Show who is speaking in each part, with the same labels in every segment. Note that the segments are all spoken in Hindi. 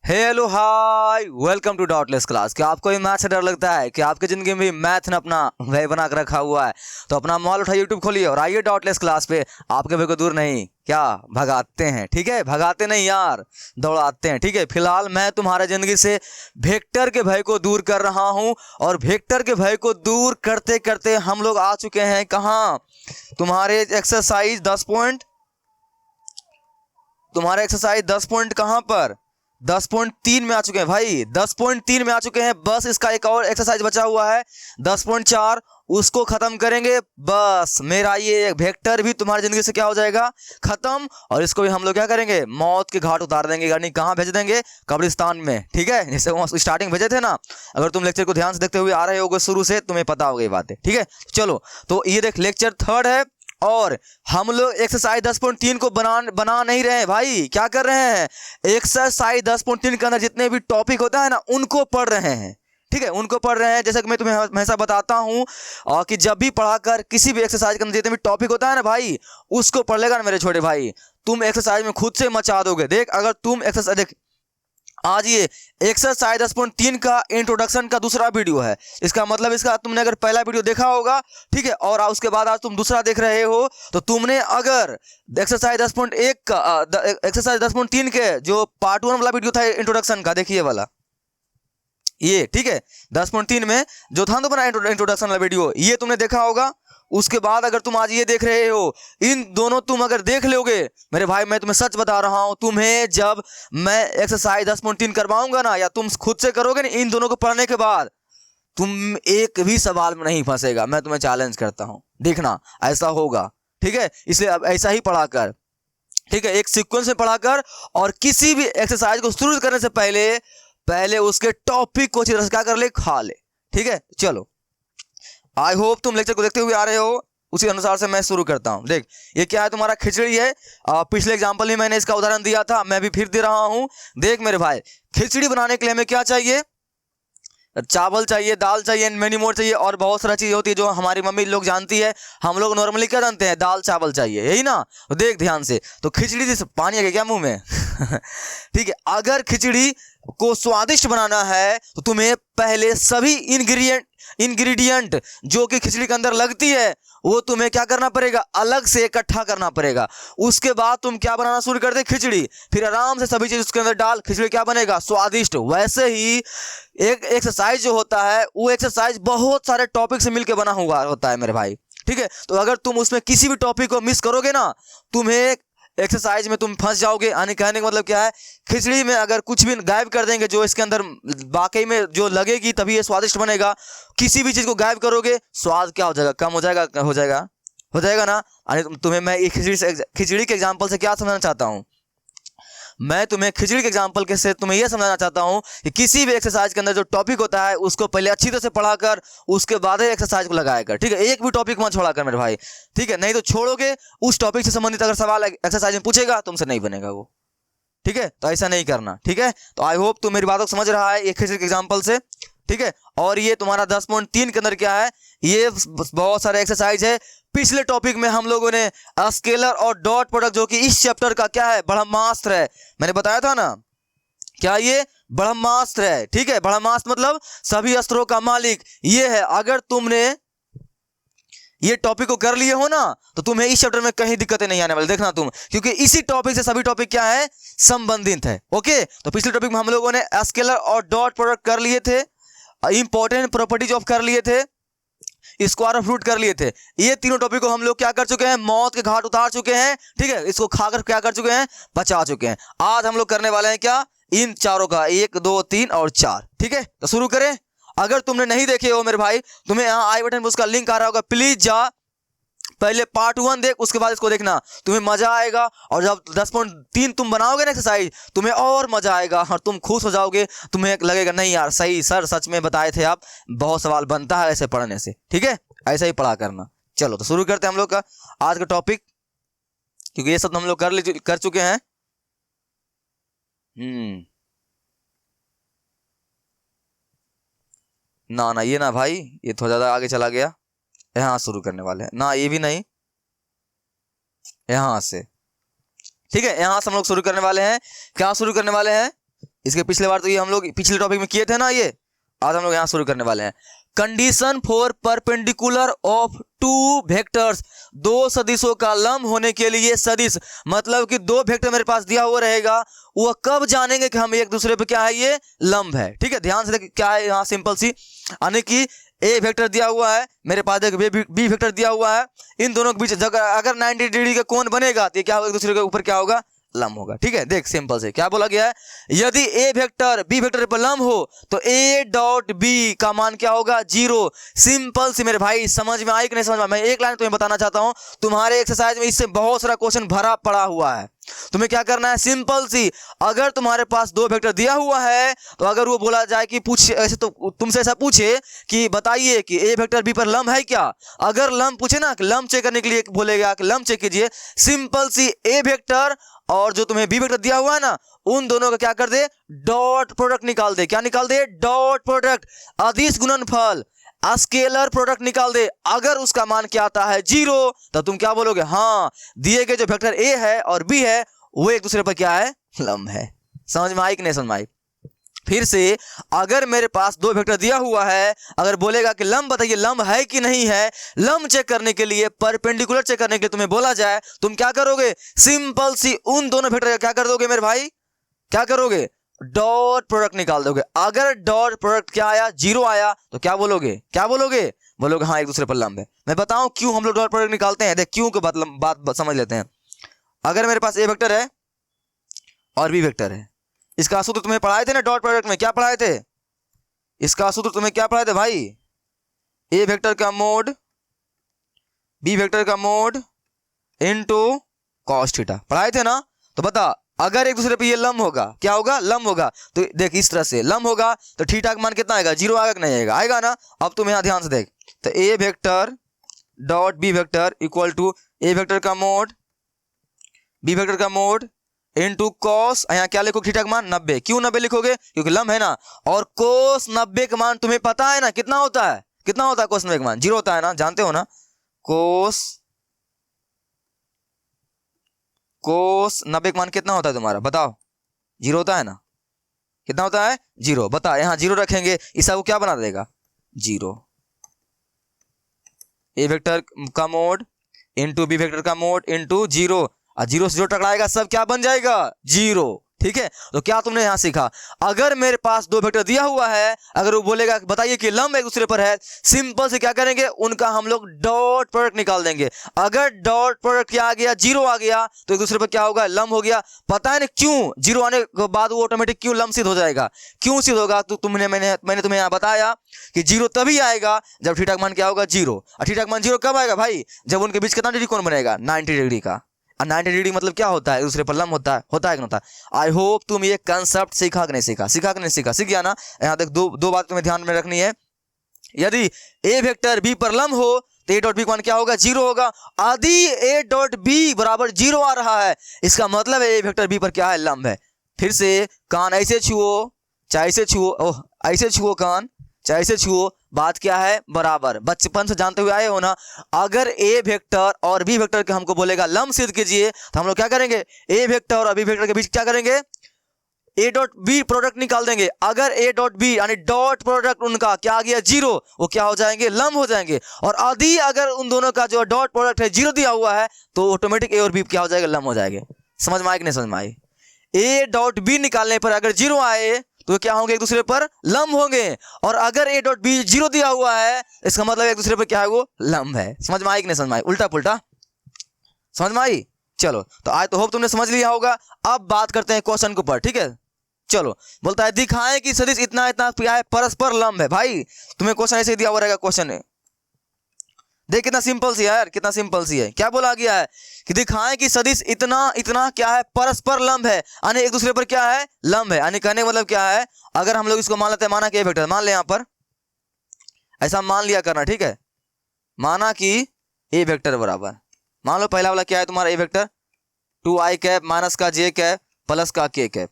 Speaker 1: Hello hi welcome to dotless class. क्या आपको भी मैथ से डर लगता है? कि आपकी जिंदगी में भी मैथ ने अपना वह बना कर रखा हुआ है? तो अपना मोबाइल उठाइए, यूट्यूब खोलिए और आइए डॉटलेस क्लास पे। आपके भय को दूर नहीं क्या भगाते हैं? ठीक है, भगाते नहीं यार, दौड़ाते हैं। ठीक है, फिलहाल मैं तुम्हारे जिंदगी से वेक्टर के भय को दूर कर रहा हूं और वेक्टर के भय को दूर करते करते हम लोग आ चुके हैं कहाँ? तुम्हारे एक्सरसाइज 10 पॉइंट, तुम्हारे एक्सरसाइज 10 पॉइंट कहाँ पर? 10.3 में आ चुके हैं भाई, 10.3 में आ चुके हैं। बस इसका एक और एक्सरसाइज बचा हुआ है 10.4, उसको खत्म करेंगे। बस मेरा ये वेक्टर भी तुम्हारी जिंदगी से क्या हो जाएगा? खत्म। और इसको भी हम लोग क्या करेंगे? मौत के घाट उतार देंगे, यानी कहाँ भेज देंगे? कब्रिस्तान में। ठीक है, जैसे वहाँ स्टार्टिंग भेजे थे ना। अगर तुम लेक्चर को ध्यान से देखते हुए आ रहे होगे शुरू से, तुम्हें पता होगा ये बातें। ठीक है, चलो तो ये देख, लेक्चर 3 है और हम लोग एक्सरसाइज 10.3 को बना नहीं रहे हैं भाई। क्या कर रहे हैं? एक्सरसाइज 10.3 के अंदर जितने भी टॉपिक होता है ना, उनको पढ़ रहे हैं। ठीक है, उनको पढ़ रहे हैं। जैसे कि मैं तुम्हें हमेशा बताता हूं कि जब भी पढ़ाकर किसी भी एक्सरसाइज के अंदर जितने भी टॉपिक होता है ना भाई, उसको पढ़ लेगा ना मेरे छोटे भाई, तुम एक्सरसाइज में खुद से मचा दोगे। देख, अगर तुम एक्सरसाइज देख, आज ये एक्सरसाइज 10.3 का इंट्रोडक्शन का दूसरा वीडियो है। इसका मतलब इसका तुमने अगर पहला वीडियो देखा होगा, ठीक है, और उसके बाद आज तुम दूसरा देख रहे हो, तो तुमने अगर एक्सरसाइज 10.1 का एक्सरसाइज 10.3 के जो पार्ट 1 वाला वीडियो था इंट्रोडक्शन का, देखिए वाला ये, ठीक है, 10.3 में जो था तो बना इंट्रोडक्शन वाला वीडियो, ये तुमने देखा होगा। उसके बाद अगर तुम आज ये देख रहे हो, इन दोनों तुम अगर देख लोगे मेरे भाई, मैं तुम्हें सच बता रहा हूं, तुम्हें जब मैं एक्सरसाइज 10.3 करवाऊंगा ना, या तुम खुद से करोगे ना, इन दोनों को पढ़ने के बाद तुम एक भी सवाल में नहीं फंसेगा। मैं तुम्हें चैलेंज करता हूं, देखना ऐसा होगा। ठीक है, इसलिए अब ऐसा ही पढ़ा कर। ठीक है, एक सीक्वेंस में पढ़ा कर और किसी भी एक्सरसाइज को शुरू करने से पहले उसके टॉपिक को अच्छी तरह से क्या कर ले, खा ले। ठीक है, चलो, आई होप तुम लेक्चर को देखते हुए आ रहे हो। उसी अनुसार से मैं शुरू करता हूं। देख, ये क्या है? तुम्हारा खिचड़ी है। पिछले एग्जांपल में मैंने इसका उदाहरण दिया था, मैं भी फिर दे रहा हूं। देख मेरे भाई, खिचड़ी बनाने के लिए हमें क्या चाहिए? चावल चाहिए, दाल चाहिए, मेनी मोर चाहिए, और बहुत सारा चीज होती है जो हमारी मम्मी लोग जानती है। हम लोग नॉर्मली क्या जानते हैं? दाल चावल चाहिए, यही ना? तो देख ध्यान से, तो खिचड़ी जैसे पानी आ गया क्या मुंह में? ठीक है, अगर खिचड़ी को स्वादिष्ट बनाना है तो तुम्हें पहले सभी इंग्रेडिएंट जो कि खिचड़ी के अंदर लगती है, वो तुम्हें क्या करना पड़ेगा? अलग से इकट्ठा करना पड़ेगा। उसके बाद तुम क्या बनाना शुरू कर दे? खिचड़ी। फिर आराम से सभी चीज उसके अंदर डाल, खिचड़ी क्या बनेगा? स्वादिष्ट। वैसे ही एक एक्सरसाइज जो होता है, वो एक्सरसाइज बहुत सारे टॉपिक से मिलकर बना हुआ होता है मेरे भाई। ठीक है, तो अगर तुम उसमें किसी भी टॉपिक को मिस करोगे ना, तुम्हें एक्सरसाइज में तुम फंस जाओगे। यानी कहने का मतलब क्या है? खिचड़ी में अगर कुछ भी गायब कर देंगे जो इसके अंदर वाकई में जो लगेगी, तभी ये स्वादिष्ट बनेगा। किसी भी चीज को गायब करोगे, स्वाद क्या हो जाएगा? कम हो जाएगा, हो जाएगा ना। यानी तुम्हें मैं खिचड़ी के एग्जाम्पल से क्या समझना चाहता हूं? मैं तुम्हें खिचड़ी के एग्जाम्पल के से तुम्हें यह समझाना चाहता हूं कि किसी भी एक्सरसाइज के अंदर जो टॉपिक होता है, उसको पहले अच्छी तरह से पढ़ाकर उसके बाद ही एक्सरसाइज को लगाया कर। ठीक है, एक भी टॉपिक मत छोड़ा कर मेरे भाई। ठीक है, नहीं तो छोड़ोगे, उस टॉपिक से संबंधित अगर सवाल एक्सरसाइज में पूछेगा, तुमसे नहीं बनेगा वो। ठीक है, तो ऐसा नहीं करना। ठीक है, तो आई होप तुम मेरी बातों को समझ रहा है एक खिचड़ी के एग्जाम्पल से। ठीक है, और ये तुम्हारा 10.3 के अंदर क्या है? ये बहुत सारे एक्सरसाइज है। पिछले टॉपिक में हम लोगों ने स्केलर और डॉट प्रोडक्ट, जो कि इस चैप्टर का क्या है? ब्रह्मास्त्र है। मैंने बताया था ना, क्या ये ब्रह्मास्त्र है? ठीक है, ब्रह्मास्त्र मतलब सभी अस्त्रों का मालिक ये है। अगर तुमने ये टॉपिक को कर लिए हो ना, तो तुम्हें इस चैप्टर में कहीं दिक्कतें नहीं आने वाली। देखना तुम, क्योंकि इसी टॉपिक से सभी टॉपिक क्या है? संबंधित है। ओके, तो पिछले टॉपिक में हम लोगों ने स्केलर और डॉट प्रोडक्ट कर लिए थे, इंपॉर्टेंट प्रॉपर्टीज ऑफ कर लिए थे, स्क्वायर ऑफ रूट कर लिए थे। ये तीनों टॉपिक को हम लोग क्या कर चुके हैं? मौत के घाट उतार चुके हैं। ठीक है, इसको खाकर क्या कर चुके हैं? बचा चुके हैं। आज हम लोग करने वाले हैं क्या? इन चारों का, 1 2 3 और 4। ठीक है, तो शुरू करें। अगर तुमने नहीं देखे हो मेरे भाई, तुम्हें यहाँ आई बटन पर उसका लिंक आ रहा होगा, प्लीज जा पहले पार्ट 1 देख, उसके बाद इसको देखना, तुम्हें मजा आएगा। और जब 10.3 तुम बनाओगे ना एक्सरसाइज, तुम्हें और मजा आएगा और तुम खुश हो जाओगे। तुम्हें लगेगा नहीं यार, सही सर, सच में बताए थे आप, बहुत सवाल बनता है ऐसे पढ़ने से। ठीक है, ऐसा ही पढ़ा करना। चलो तो शुरू करते हैं हम लोग का आज का टॉपिक, क्योंकि ये सब हम लोग कर चुके हैं। ना ये ना भाई, ये थोड़ा ज्यादा आगे चला गया। यहां शुरू करने वाले हैं ना, ये भी नहीं, यहां से। ठीक है, यहां से हम लोग शुरू करने वाले हैं। क्या शुरू करने वाले हैं? इसके पिछले बार तो ये हम लोग पिछले टॉपिक में किए थे ना, ये आज हम लोग यहाँ शुरू करने वाले हैं। Condition for perpendicular of two vectors, दो सदिशों का लंब होने के लिए सदिश मतलब कि दो वेक्टर मेरे पास दिया हुआ रहेगा, वो कब जानेंगे कि हम एक दूसरे पे क्या है, ये लंब है। ठीक है, ध्यान से देखिए क्या है यहाँ, सिंपल सी, यानी कि ए वेक्टर दिया हुआ है, मेरे पास एक बी वेक्टर दिया हुआ है, इन दोनों के बीच अगर 90 डिग्री का कोण बनेगा तो क्या होगा, एक दूसरे के ऊपर क्या होगा, लंब होगा। ठीक है, देख सिंपल से क्या बोला गया है, यदि ए वेक्टर बी वेक्टर पर लंब हो तो ए डॉट बी का मान क्या होगा, 0। सिंपल से मेरे भाई, समझ में आई कि नहीं समझ में? मैं एक लाइन तुम्हें बताना चाहता हूं, तुम्हारे एक्सरसाइज में इससे बहुत सारा क्वेश्चन भरा पड़ा हुआ है। तुम्हें क्या करना है, सिंपल सी, अगर तुम्हारे पास दो वेक्टर दिया हुआ है तो अगर वो बोला जाए कि पूछ ऐसे, तो तुमसे ऐसा पूछे कि बताइए कि ए वेक्टर बी पर लंब है क्या, अगर लंब पूछे ना, कि लंब चेक करने के लिए बोलेगा कि लंब चेक कीजिए, सिंपल सी ए वेक्टर और जो तुम्हें बी वेक्टर दिया हुआ है ना, उन दोनों का क्या कर दे, डॉट प्रोडक्ट निकाल दे। क्या निकाल दे, डॉट प्रोडक्ट, अदिश गुणनफल, स्केलर प्रोडक्ट निकाल दे। अगर उसका मान क्या आता है, 0, तो तुम क्या बोलोगे, हाँ दिए गए जो वेक्टर ए है और बी है वो एक दूसरे पर क्या है, लंब है। समझ में आई कि नहीं समझ में आई? फिर से, अगर मेरे पास दो वेक्टर दिया हुआ है, अगर बोलेगा कि लंब बताइए लंब है कि नहीं है, लंब चेक करने के लिए, परपेंडिकुलर चेक करने के लिए तुम्हें बोला जाए, तुम क्या करोगे, सिंपल सी उन दोनों वेक्टर का क्या कर दोगे मेरे भाई, क्या करोगे, डॉट प्रोडक्ट निकाल दोगे। अगर डॉट प्रोडक्ट क्या आया, 0 आया, तो क्या बोलोगे, क्या बोलोगे, बोलोगे हाँ एक दूसरे पर लंब है। मैं बताऊं क्यों हम लोग डॉट प्रोडक्ट निकालते हैं, देख क्यों की बात समझ लेते हैं। अगर मेरे पास ए वेक्टर है और बी वेक्टर है, इसका सूत्र तुम्हें पढ़ाए थे ना डॉट प्रोडक्ट में, क्या पढ़ाए थे, इसका सूत्र तुम्हें क्या पढ़ाए थे भाई, ए वेक्टर का मोड बी वेक्टर का मोड इनटू कॉस थीटा, पढ़ाए थे ना। तो बता, अगर एक दूसरे पे ये लंब होगा, क्या होगा, लंब होगा, तो देख इस तरह से लंब होगा तो थीटा का मान कितना आएगा, 0 आएगा कि नहीं आएगा, आएगा ना। अब तुम यहाँ ध्यान से देख, तो A vector dot B vector equal to A vector का मोड बी वेक्टर का मोड इनटू कॉस, यहाँ क्या लिखो, थीटा का मान 90। क्यों 90 लिखोगे, क्योंकि लंब है ना, और कोस 90 का मान तुम्हें पता है ना कितना होता है, कितना होता है कोस 90 का मान, 0 होता है ना, जानते हो ना, कोस 90 का मान कितना होता है तुम्हारा, बताओ, 0 होता है ना, कितना होता है, 0। बता, यहाँ 0 रखेंगे, इसका को क्या बना देगा, 0। ए वेक्टर का मोड इनटू बी वेक्टर का मोड इनटू 0, और 0 से 0 टकराएगा, सब क्या बन जाएगा, 0। ठीक है, तो क्या तुमने यहां सीखा, अगर मेरे पास दो वेक्टर दिया हुआ है, अगर वो बोलेगा बताइए कि लंब एक दूसरे पर है, सिंपल से क्या करेंगे, उनका हम लोग डॉट प्रोडक्ट निकाल देंगे। अगर डॉट प्रोडक्ट क्या आ गया, 0 आ गया, तो एक दूसरे पर क्या होगा, लंब हो गया। पता है ना क्यों, 0 आने के बाद वो ऑटोमेटिक क्यों लंब सिद्ध हो जाएगा, क्यों सिद्ध होगा, तो मैंने तुम्हें यहाँ बताया कि 0 तभी आएगा जब थीटा का मान क्या होगा, 0। और थीटा का मान 0 कब आएगा भाई, जब उनके बीच कितना डिग्री कोण बनेगा, 90 डिग्री का। 90 डिग्री मतलब क्या होता है, दूसरे पर लंब होता है कि नहीं होता। आई होप तुम ये कंसेप्ट सीखा कि नहीं सीखा, सीखा कि नहीं सीखा, सीख गया ना। यहाँ तक दो बात तुम्हें ध्यान में रखनी है, यदि ए वेक्टर बी पर लंब हो तो ए डॉट बी का मान क्या होगा, 0 होगा। यदि ए डॉट बी बराबर 0 आ रहा है, इसका मतलब है ए वेक्टर बी पर क्या है, लंब है। फिर से कान ऐसे छुओ चाहे ऐसे छुओ, ओह ऐसे छुओ कान चाहे ऐसे छुओ, बात क्या है, बराबर। बचपन से जानते हुए आए हो ना, अगर ए वेक्टर और बी वेक्टर के हमको बोलेगा लंब सिद्ध कीजिए, तो हम लोग क्या करेंगे, ए वेक्टर और बी वेक्टर के बीच क्या करेंगे, ए डॉट बी प्रोडक्ट निकाल देंगे। अगर ए डॉट बी यानी डॉट प्रोडक्ट उनका क्या आ गया, 0, वो क्या हो जाएंगे, लंब हो जाएंगे। और यदि अगर उन दोनों का जो डॉट प्रोडक्ट है 0 दिया हुआ है, तो ऑटोमेटिक ए और बी क्या हो जाएगा, लंब हो जाएंगे। समझ में आए कि नहीं समझ में आई? ए डॉट बी निकालने पर अगर 0 आए तो क्या होंगे, एक दूसरे पर लंब होंगे। और अगर ए डॉट बी 0 दिया हुआ है, इसका मतलब एक दूसरे पर क्या है, वो लंब है। समझ में आई कि नहीं समझ में आई? उल्टा पुल्टा समझ में आई? चलो, तो आज तो होप तुमने समझ लिया होगा। अब बात करते हैं क्वेश्चन के ऊपर, ठीक है। चलो, बोलता है दिखाएं कि सदिश इतना इतना क्या है, परस्पर लंब है। भाई तुम्हें क्वेश्चन ऐसे दिया हुआ रहेगा, क्वेश्चन है देख कितना सिंपल सी है यार, कितना सिंपल सी है। क्या बोला गया है कि दिखाएं कि सदिश इतना इतना क्या है, परस्पर लंब है, यानी एक दूसरे पर क्या है, लंब है। यानी कहने का मतलब क्या है, अगर हम लोग इसको मान लेते हैं, माना कि ए वेक्टर मान ले, यहाँ पर ऐसा मान लिया करना, ठीक है। माना कि ए वेक्टर बराबर, मान लो पहला वाला क्या है तुम्हारा, ए वेक्टर 2i कैप माइनस का j कैप प्लस का k कैप,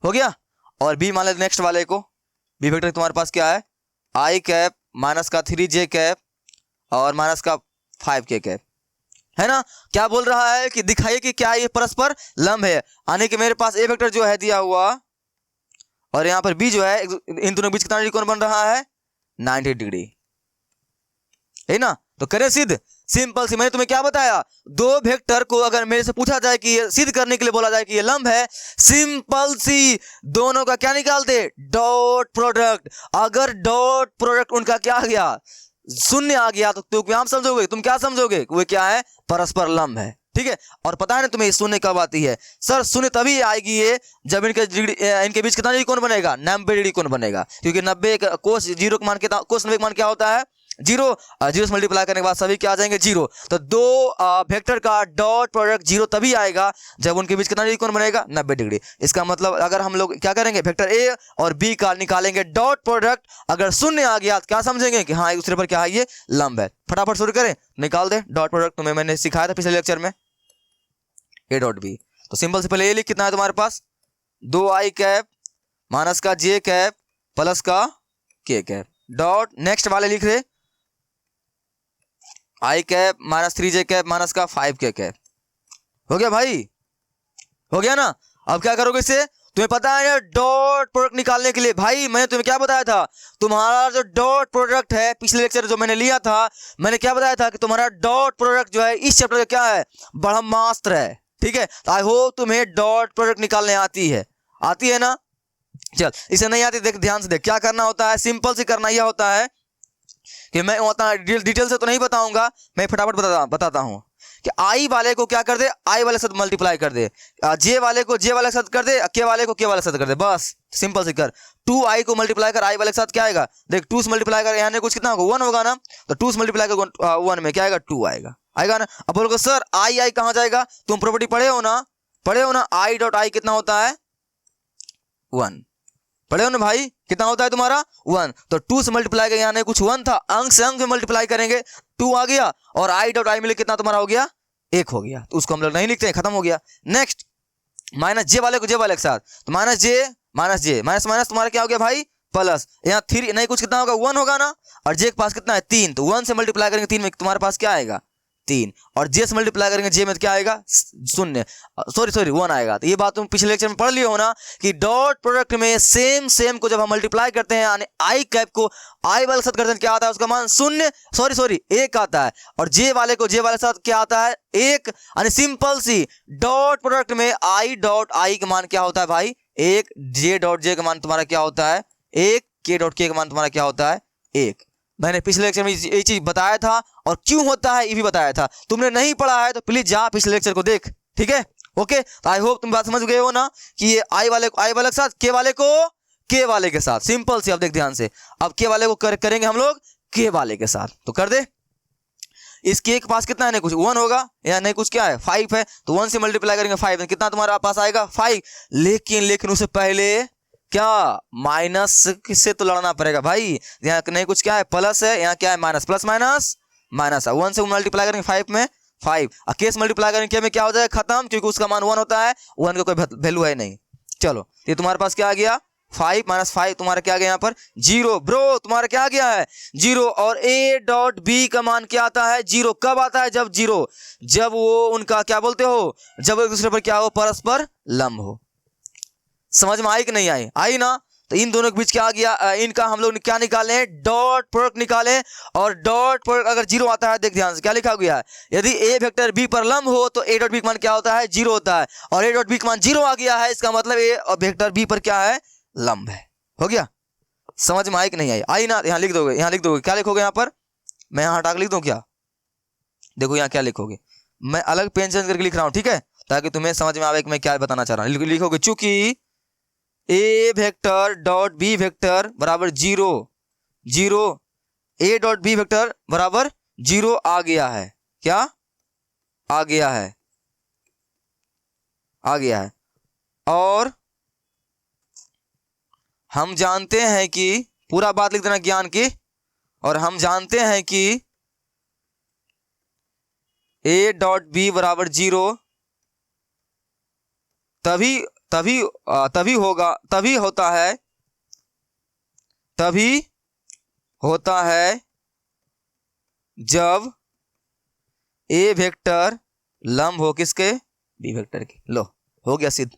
Speaker 1: हो गया। और बी मान ले नेक्स्ट वाले को, बी वेक्टर तुम्हारे पास क्या है, i कैप माइनस का 3j कैप और माइनस का 5k कैप, है ना। क्या बोल रहा है कि दिखाइए कि क्या ये परस्पर लंब है, यानी कि मेरे पास ए वेक्टर जो है दिया हुआ, और यहाँ पर बी जो है इन दोनों के बीच कितना डिग्री कोण बन रहा है 90 डिग्री, है ना। तो करें सिद्ध, सिंपल सी। मैंने तुम्हें क्या बताया, दो वेक्टर को अगर मेरे से पूछा जाए कि ये सिद्ध करने के लिए बोला जाए कि ये लंब है, सिंपल सी दोनों का क्या निकालते, डॉट प्रोडक्ट। अगर डॉट प्रोडक्ट उनका क्या आ गया, शून्य आ गया, तो तुम क्या समझोगे, तुम क्या समझोगे, वो क्या है, परस्पर लंब है। ठीक है। और पता है ना तुम्हें शून्य कब आती है, सर शून्य तभी आएगी ये जब इनके बीच कितना डिग्री कोण बनेगा, 90 डिग्री कोण बनेगा। क्योंकि 90 कोस 0 का मान कितना, कोस 90 का मान क्या होता है, 0। 0 से मल्टीप्लाई करने के बाद सभी क्या आ जाएंगे, 0। तो दो वेक्टर का डॉट प्रोडक्ट 0 तभी आएगा जब उनके बीच कितना डिग्री कोण बनेगा, 90 डिग्री। इसका मतलब अगर हम लोग क्या करेंगे, वेक्टर ए और बी का निकालेंगे डॉट प्रोडक्ट, अगर शून्य आ गया तो क्या समझेंगे कि हाँ एक दूसरे पर क्या है, ये लंब है। फटाफट शुरू करें, निकाल दे डॉट प्रोडक्ट। तुम्हें मैंने सिखाया था पिछले लेक्चर में, ए डॉट बी। तो सिंपल से पहले ए लिख, कितना है तुम्हारे पास, 2i कैप माइनस का जे कैप प्लस का के कैप डॉट, नेक्स्ट वाले लिख रहे i cap minus 3j cap minus का 5k कैप। हो गया भाई, हो गया ना। अब क्या करोगे इससे, तुम्हें पता है डॉट प्रोडक्ट निकालने के लिए, भाई मैंने तुम्हें क्या बताया था, तुम्हारा जो डॉट प्रोडक्ट है, पिछले लेक्चर जो मैंने लिया था, मैंने क्या बताया था कि तुम्हारा डॉट प्रोडक्ट जो है इस चैप्टर का क्या है, ब्रह्मास्त्र है। ठीक है। तो आई होप तुम्हें डॉट प्रोडक्ट निकालने आती है, आती है ना। चल, इसे नहीं आती, देख ध्यान से देख, क्या करना होता है, सिंपल से करना यह होता है कि मैं उतना डिटेल से तो नहीं बताऊंगा, मैं फटाफट बताता हूं कि आई वाले को क्या कर दे, आई वाले के साथ मल्टीप्लाई कर दे, जे वाले को जे वाले के साथ कर दे, के वाले को के वाले के साथ कर दे, बस सिंपल से कर। 2i को मल्टीप्लाई कर आई वाले के साथ, क्या आएगा, देख 2 से मल्टीप्लाई कर, यहाँ कुछ कितना होगा, 1 होगा ना, तो 2 से मल्टीप्लाई कर 1 में क्या आएगा, 2 आएगा, आएगा ना। अब बोलोगे सर आई कहां जाएगा, तुम प्रॉपर्टी पढ़े हो ना, आई डॉट आई कितना होता है 1, पढ़े हो ना भाई, कितना होता है तुम्हारा 1। तो 2 से मल्टीप्लाई करेंगे, यहाँ कुछ 1 था, अंक से अंक में मल्टीप्लाई करेंगे 2 आ गया, और आई डॉट आई मिले कितना तुम्हारा हो गया 1 हो गया। तो उसको हम लोग नहीं लिखते हैं, खत्म हो गया। नेक्स्ट माइनस जे वाले को जे वाले के साथ, तो माइनस जे माइनस माइनस तुम्हारा क्या हो गया भाई प्लस, यहाँ 3 नहीं कुछ कितना होगा 1 होगा ना, और जे के पास कितना है 3, तो 1 से मल्टीप्लाई करेंगे 3 में तुम्हारे पास क्या आएगा 3, और जे से मल्टीप्लाई करेंगे जे में क्या आएगा 0, सॉरी 1 आएगा। तो ये बात तुम पिछले लेक्चर में पढ़ लिए हो ना कि डॉट प्रोडक्ट में सेम को जब हम मल्टीप्लाई करते हैं, यानी आई कैप को आई वाले साथ करते हैं, क्या आता है उसका मान 0, सॉरी 1 आता है, और जे वाले को जे वाले साथ क्या आता है 1, यानी सिंपल सी डॉट प्रोडक्ट में आई डॉट आई का मान क्या होता है भाई 1, जे डॉट जे का मान तुम्हारा क्या होता है 1, के डॉट के का मान तुम्हारा क्या होता है 1। मैंने पिछले लेक्चर में ये चीज बताया था, और क्यों होता है ये भी बताया था। तुमने नहीं पढ़ा है तो प्लीज जा पिछले लेक्चर को देख, ठीक है। ओके, तो आई होप तुम बात समझ गए हो ना कि ये आई वाले के साथ के वाले को के वाले के साथ, सिंपल सी। अब देख ध्यान से, अब के वाले को करेंगे हम लोग के वाले के साथ, तो कर दे। इस के पास कितना है, नहीं कुछ 1 होगा, या नहीं कुछ क्या है 5 है, तो 1 से मल्टीप्लाई करेंगे 5, कितना तुम्हारा पास आएगा 5। लेकिन उससे पहले क्या माइनस से तो लड़ना पड़ेगा भाई, यहाँ नहीं कुछ क्या है प्लस है, यहाँ क्या है माइनस, प्लस माइनस माइनस है। 1 से मल्टीप्लाई करेंगे 5 में 5, और केस मल्टीप्लाई करेंगे क्या में क्या हो जाएगा खत्म, क्योंकि उसका मान 1 होता है, 1 का कोई वैल्यू है नहीं। चलो ये तुम्हारे पास क्या आ गया 5 माइनस 5 तुम्हारा क्या आ गया यहाँ पर 0, ब्रो तुम्हारा क्या आ गया है 0। और ए डॉट बी का मान क्या आता है 0, कब आता है जब वो उनका क्या बोलते हो, जब एक दूसरे पर क्या हो, परस्पर लंब हो। समझ में आई कि नहीं आई, आई ना। तो इन दोनों के बीच क्या आ गया, इनका हम लोग क्या निकाले, डॉट प्रोडक्ट निकाले, और डॉट प्रोडक्ट अगर 0 आता है, देख ध्यान से क्या लिखा गया है, यदि ए वेक्टर बी पर लंब हो तो ए डॉट बी का मान क्या होता है 0 होता है, और ए डॉट बी का मान 0 आ गया है, इसका मतलब ए वेक्टर बी पर क्या है लंब है। हो गया, समझ में आई कि नहीं आई, आई ना। यहाँ लिख दोगे क्या लिखोगे यहाँ पर, मैं यहाँ हटा के लिख दूं क्या, देखो यहाँ क्या लिखोगे, मैं अलग पेन चेंज करके लिख रहा हूँ, ठीक है, ताकि तुम्हें समझ में आवे कि मैं क्या बताना चाह रहा हूँ। लिखोगे चूंकि ए वेक्टर डॉट बी वेक्टर बराबर 0 ए डॉट बी वेक्टर बराबर 0 आ गया है, क्या आ गया है, और हम जानते हैं कि, पूरा बात लिख देना ज्ञान की, और हम जानते हैं कि ए डॉट बी बराबर 0 तभी होता है जब ए वेक्टर लंब हो किसके, बी वेक्टर के। लो हो गया सिद्ध,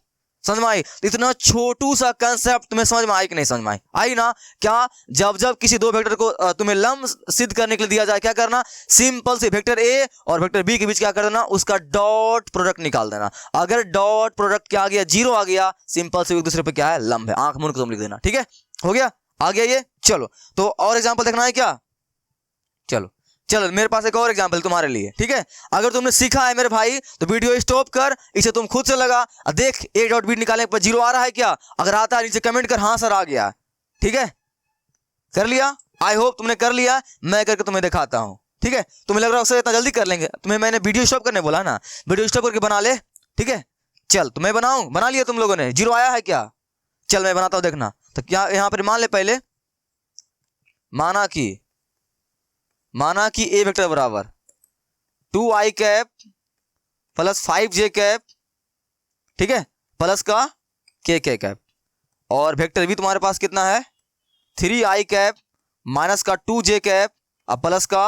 Speaker 1: समझ में आई? तो इतना छोटू सा कंसेप्ट तुम्हें समझ में आई कि नहीं समझ में आई? आई ना? क्या जब जब किसी दो वेक्टर को तुम्हें लंब सिद्ध करने के लिए दिया जाए, क्या करना, सिंपल से वेक्टर ए और वेक्टर बी के बीच क्या कर देना, उसका डॉट प्रोडक्ट निकाल देना। अगर डॉट प्रोडक्ट क्या आ गया, 0 आ गया, सिंपल से एक दूसरे पे क्या है, लंब है। आंख मूंद के तुम लिख देना, ठीक है, हो गया, आ गया ये। चलो तो और एग्जाम्पल देखना है क्या? चलो चलो मेरे पास एक और एग्जांपल तुम्हारे लिए, ठीक है। अगर तुमने सीखा है मेरे भाई तो वीडियो स्टॉप कर, इसे तुम खुद से लगा, देख ए डॉट बी निकालने पर 0 आ रहा है क्या? अगर आता है नीचे कमेंट कर, हाँ सर आ गया, ठीक है, कर लिया। आई होप तुमने कर लिया, मैं करके तुम्हें दिखाता हूं, ठीक है। तुम्हें लग रहा है उससे इतना जल्दी कर लेंगे, तुम्हें मैंने वीडियो स्टॉप करने बोला ना, वीडियो स्टॉप करके बना ले, ठीक है। चल तो मैं बनाऊं, बना लिया तुम लोगों ने, 0 आया है क्या? चल मैं बनाता हूं, देखना। तो क्या यहां पर मान ले, पहले माना कि ए वेक्टर बराबर 2i cap plus 5j cap, ठीक है, प्लस का k कैप, और वेक्टर बी तुम्हारे पास कितना है, 3i कैप माइनस का 2j कैप और प्लस का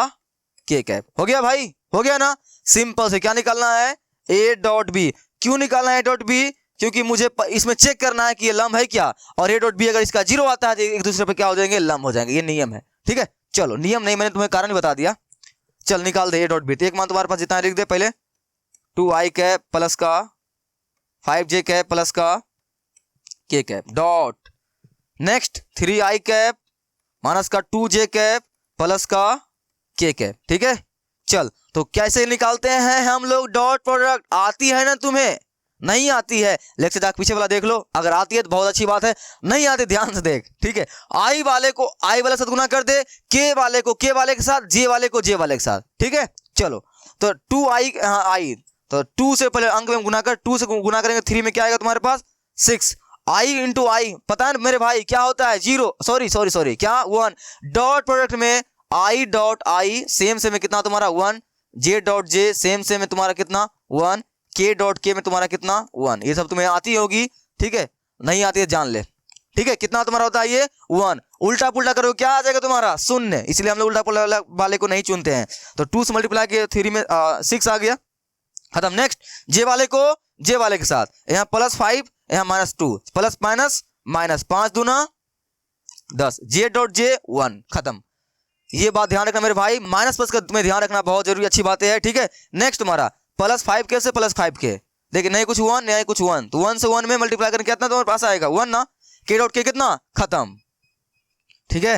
Speaker 1: k कैप। हो गया भाई, हो गया ना? सिंपल से क्या निकालना है, a डॉट बी। क्यों निकालना है a डॉट बी? क्योंकि मुझे इसमें चेक करना है कि ये लंब है क्या, और a डॉट बी अगर इसका 0 आता है तो एक दूसरे पे क्या हो जाएंगे, लंब हो जाएंगे। ये नियम है, ठीक है। चलो नियम नहीं, मैंने तुम्हें कारण बता दिया। चल निकाल दे ए डॉट बी। तो एक मान तुम्हारे पास जितना लिख दे, पहले 2i कैप प्लस का 5j कैप प्लस का k cap dot, next 3i cap minus का 2j कैप प्लस का k कैप, ठीक है। चल तो कैसे निकालते हैं हम लोग डॉट प्रोडक्ट? आती है ना तुम्हें? नहीं आती है, लेक्चर जाके पीछे वाला देख लो, अगर आती है तो बहुत अच्छी बात है, नहीं आती ध्यान से देख, ठीक है। आई वाले को आई वाले साथ गुना कर दे, के वाले को के वाले के साथ, जे वाले को जे वाले के साथ, ठीक है। चलो तो 2i आई, तो 2 से पहले अंक में गुना कर, 2 से गुना करेंगे 3 में क्या आएगा तुम्हारे पास, 6। आई इंटू आई, पता है मेरे भाई क्या होता है, 0, सॉरी क्या, 1। डॉट प्रोडक्ट में आई डॉट आई सेम से में कितना तुम्हारा 1, जे डॉट जे सेम से में तुम्हारा कितना 1, के डॉट के में तुम्हारा कितना 1। ये सब तुम्हें आती होगी, ठीक है, नहीं आती है जान ले, ठीक है। कितना तुम्हारा होता है ये 1, उल्टा पुल्टा करो क्या आ जाएगा तुम्हारा 0, इसलिए हम लोग उल्टा पुल्टा वाले को नहीं चुनते हैं। तो 2 से मल्टीप्लाई किया 3 में 6 आ गया, खत्म। नेक्स्ट जे वाले को जे वाले के साथ, यहाँ +5 यहाँ -2, प्लस माइनस माइनस, 5 दूना 10, जे डॉट जे 1, खत्म। ये बात ध्यान रखना मेरे भाई, माइनस प्लस का तुम्हें ध्यान रखना बहुत जरूरी, अच्छी बात है, ठीक है। नेक्स्ट तुम्हारा +5k से +5k, देखिए नहीं कुछ 1 नहीं कुछ 1, तो 1 से 1 में मल्टीप्लाई करके कितना तुम्हारे पास आएगा 1 ना, k डॉट के कितना, खत्म, ठीक है।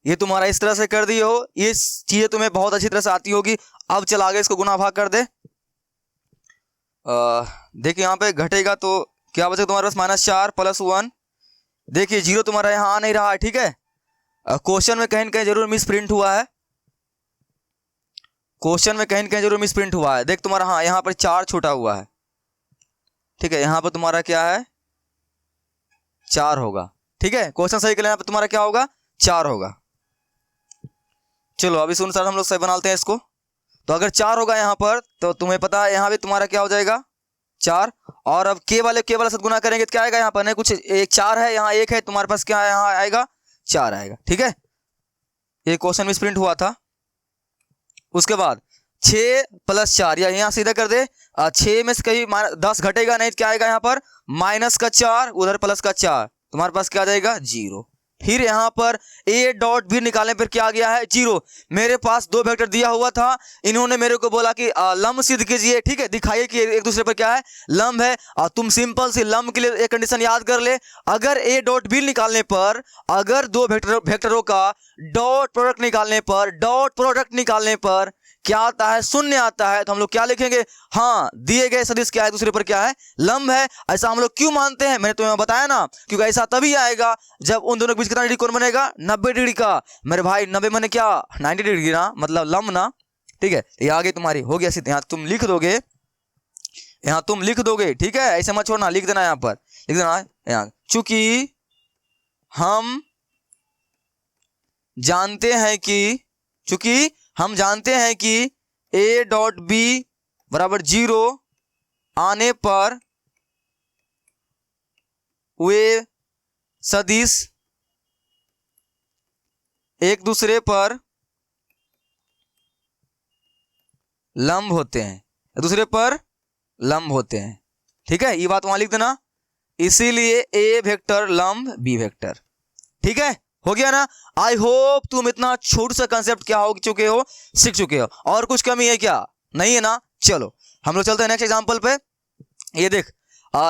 Speaker 1: ये तुम्हारा इस तरह से कर दिए हो, ये चीजें तुम्हें बहुत अच्छी तरह से आती होगी। अब चल आगे इसको गुना भाग कर दे, देखिए यहाँ पे घटेगा तो क्या बचेगा तुम्हारे पास -4 + 1, देखिए 0 तुम्हारा यहाँ आ नहीं रहा है, ठीक है। क्वेश्चन में कहीं न कहीं जरूर मिस प्रिंट हुआ है, क्वेश्चन में कहीं न कहीं जरूर मिस प्रिंट हुआ है, देख तुम्हारा, हाँ यहाँ पर 4 छूटा हुआ है, ठीक है। यहाँ पर तुम्हारा क्या है 4 होगा, ठीक है। क्वेश्चन सही कर लेना, यहाँ पर तुम्हारा क्या होगा 4 होगा। चलो अभी इस अनुसार हम लोग सही बनाते हैं इसको। तो अगर 4 होगा यहाँ पर, तो तुम्हें पता है यहाँ भी तुम्हारा क्या हो जाएगा 4, और अब के वाले साथ गुना करेंगे तो क्या आएगा, यहाँ पर नहीं कुछ, एक 4 है यहाँ 1 है, तुम्हारे पास क्या है यहाँ आएगा 4 आएगा, ठीक है। ये क्वेश्चन मिस प्रिंट हुआ था। उसके बाद 6 + 4, या यहाँ सीधा कर दे, 6 में से कहीं 10 घटेगा नहीं तो क्या आएगा यहाँ पर -4, उधर प्लस का 4, तुम्हारे पास क्या आ जाएगा 0। फिर यहाँ पर a डॉट बी निकालने पर क्या आ गया है 0। मेरे पास 2 वेक्टर दिया हुआ था, इन्होंने मेरे को बोला कि लंब सिद्ध कीजिए, ठीक है, दिखाइए कि एक दूसरे पर क्या है लंब है। और तुम सिंपल से लंब के लिए एक कंडीशन याद कर ले, अगर a डॉट बी निकालने पर, अगर 2 वेक्टरों का डॉट प्रोडक्ट निकालने पर क्या आता है 0 आता है, तो हम लोग क्या लिखेंगे, हाँ दिए गए सदिश क्या है दूसरे पर क्या है लंब है। ऐसा हम लोग क्यों मानते हैं, मैंने तुम्हें बताया ना, क्योंकि ऐसा तभी आएगा जब उन दोनों के बीच कितना डिग्री कोण बनेगा 90 डिग्री का। मेरे भाई 90 माने क्या 90 डिग्री ना, मतलब लंब ना, ठीक है। ये आगे तुम्हारी हो गया, यहाँ तुम लिख दोगे, ठीक है, ऐसे मत छोड़ना, लिख देना यहाँ पर, लिख देना यहाँ, चूंकि हम जानते हैं कि a डॉट बी बराबर 0 आने पर वे सदिश एक दूसरे पर लंब होते हैं, ठीक है। ये बात वहां लिख देना, इसीलिए ए वेक्टर लंब बी वेक्टर। ठीक है, हो गया ना। आई होप तुम इतना छोटा सा कंसेप्ट क्या हो चुके हो, सीख चुके हो। और कुछ कमी है क्या? नहीं है ना। चलो हम लोग चलते हैं नेक्स्ट एग्जांपल पे। ये देख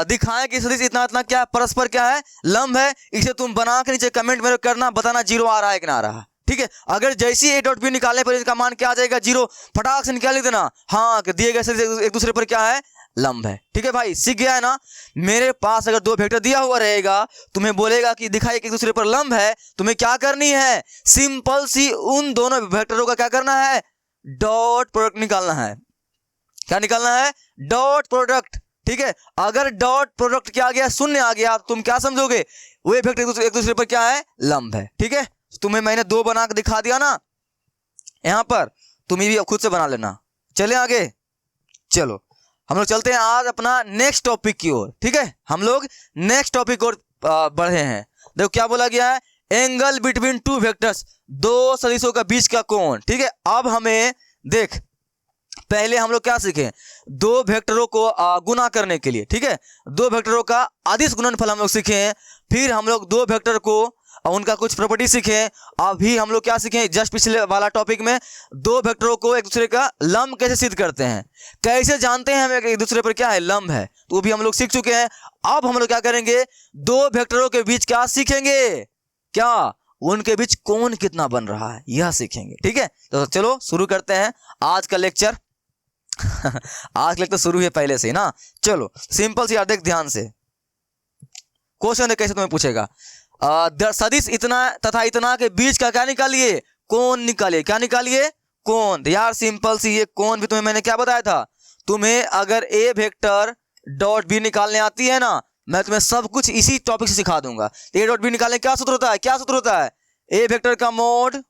Speaker 1: दिखाएं कि सदिश इतना इतना क्या परस्पर क्या है, लंब है। इसे तुम बना के नीचे कमेंट में करना, बताना जीरो आ रहा है कि ना आ रहा है। ठीक है, अगर जैसे ही ए डॉट बी निकालने पर इसका मान क्या आ जाएगा, जीरो, फटाक से निकाल देना। हाँ, दिए गए सदिश एक दूसरे पर क्या है, लंब है। ठीक है भाई, सीख गया है ना। मेरे पास अगर दो वेक्टर दिया हुआ रहेगा, तुम्हें बोलेगा कि दिखाई एक दूसरे पर लंब है, तुम्हें क्या करनी है, सिंपल सी उन दोनों वेक्टरों का क्या करना है, डॉट प्रोडक्ट निकालना है। क्या निकालना है, डॉट प्रोडक्ट। ठीक है, अगर डॉट प्रोडक्ट क्या आ गया, शून्य आ गया, तुम क्या समझोगे, वे वेक्टर एक दूसरे पर क्या है, लंब है। ठीक है, तुम्हें मैंने दो बना के दिखा दिया ना, यहां पर तुम भी खुद से बना लेना। चले आगे, चलो हम लोग चलते हैं आज अपना नेक्स्ट टॉपिक की ओर। ठीक है, हम लोग नेक्स्ट टॉपिक और बढ़े हैं। देखो क्या बोला गया है, एंगल बिटवीन टू वेक्टर्स, दो सदिशों का बीच का कोण। ठीक है, अब हमें देख, पहले हम लोग क्या सीखे, दो वेक्टरों को गुना करने के लिए। ठीक है, दो वेक्टरों का अदिश गुणनफल हम लोग सीखे हैं। फिर हम लोग दो वेक्टर को उनका कुछ प्रॉपर्टी सीखे। अभी हम लोग क्या सीखे, जस्ट पिछले वाला टॉपिक में दो वेक्टरों को एक दूसरे का लंब कैसे सिद्ध करते हैं, कैसे जानते हैं हमें एक दूसरे पर क्या है, लंब है, तो वो भी हम लोग सीख चुके हैं। अब हम लोग क्या करेंगे, दो वेक्टरों के बीच क्या सीखेंगे, क्या उनके बीच कोण कितना बन रहा है, यह सीखेंगे। ठीक है, तो चलो शुरू करते हैं आज का लेक्चर। आज का लेक्चर शुरू है पहले से ना। चलो सिंपल सी यार, देख ध्यान से, क्वेश्चन कैसे तुम्हें पूछेगा, सदिश इतना तथा इतना के बीच का क्या निकालिए, कोण निकालिए। क्या निकालिए, कोण। यार सिंपल सी, ये कोण भी तुम्हें मैंने क्या बताया था, तुम्हें अगर ए वेक्टर डॉट बी निकालने आती है ना, मैं तुम्हें सब कुछ इसी टॉपिक से सिखा दूंगा। ए डॉट बी निकालने क्या सूत्र होता है, क्या सूत्र होता है, ए वेक्टर का मोड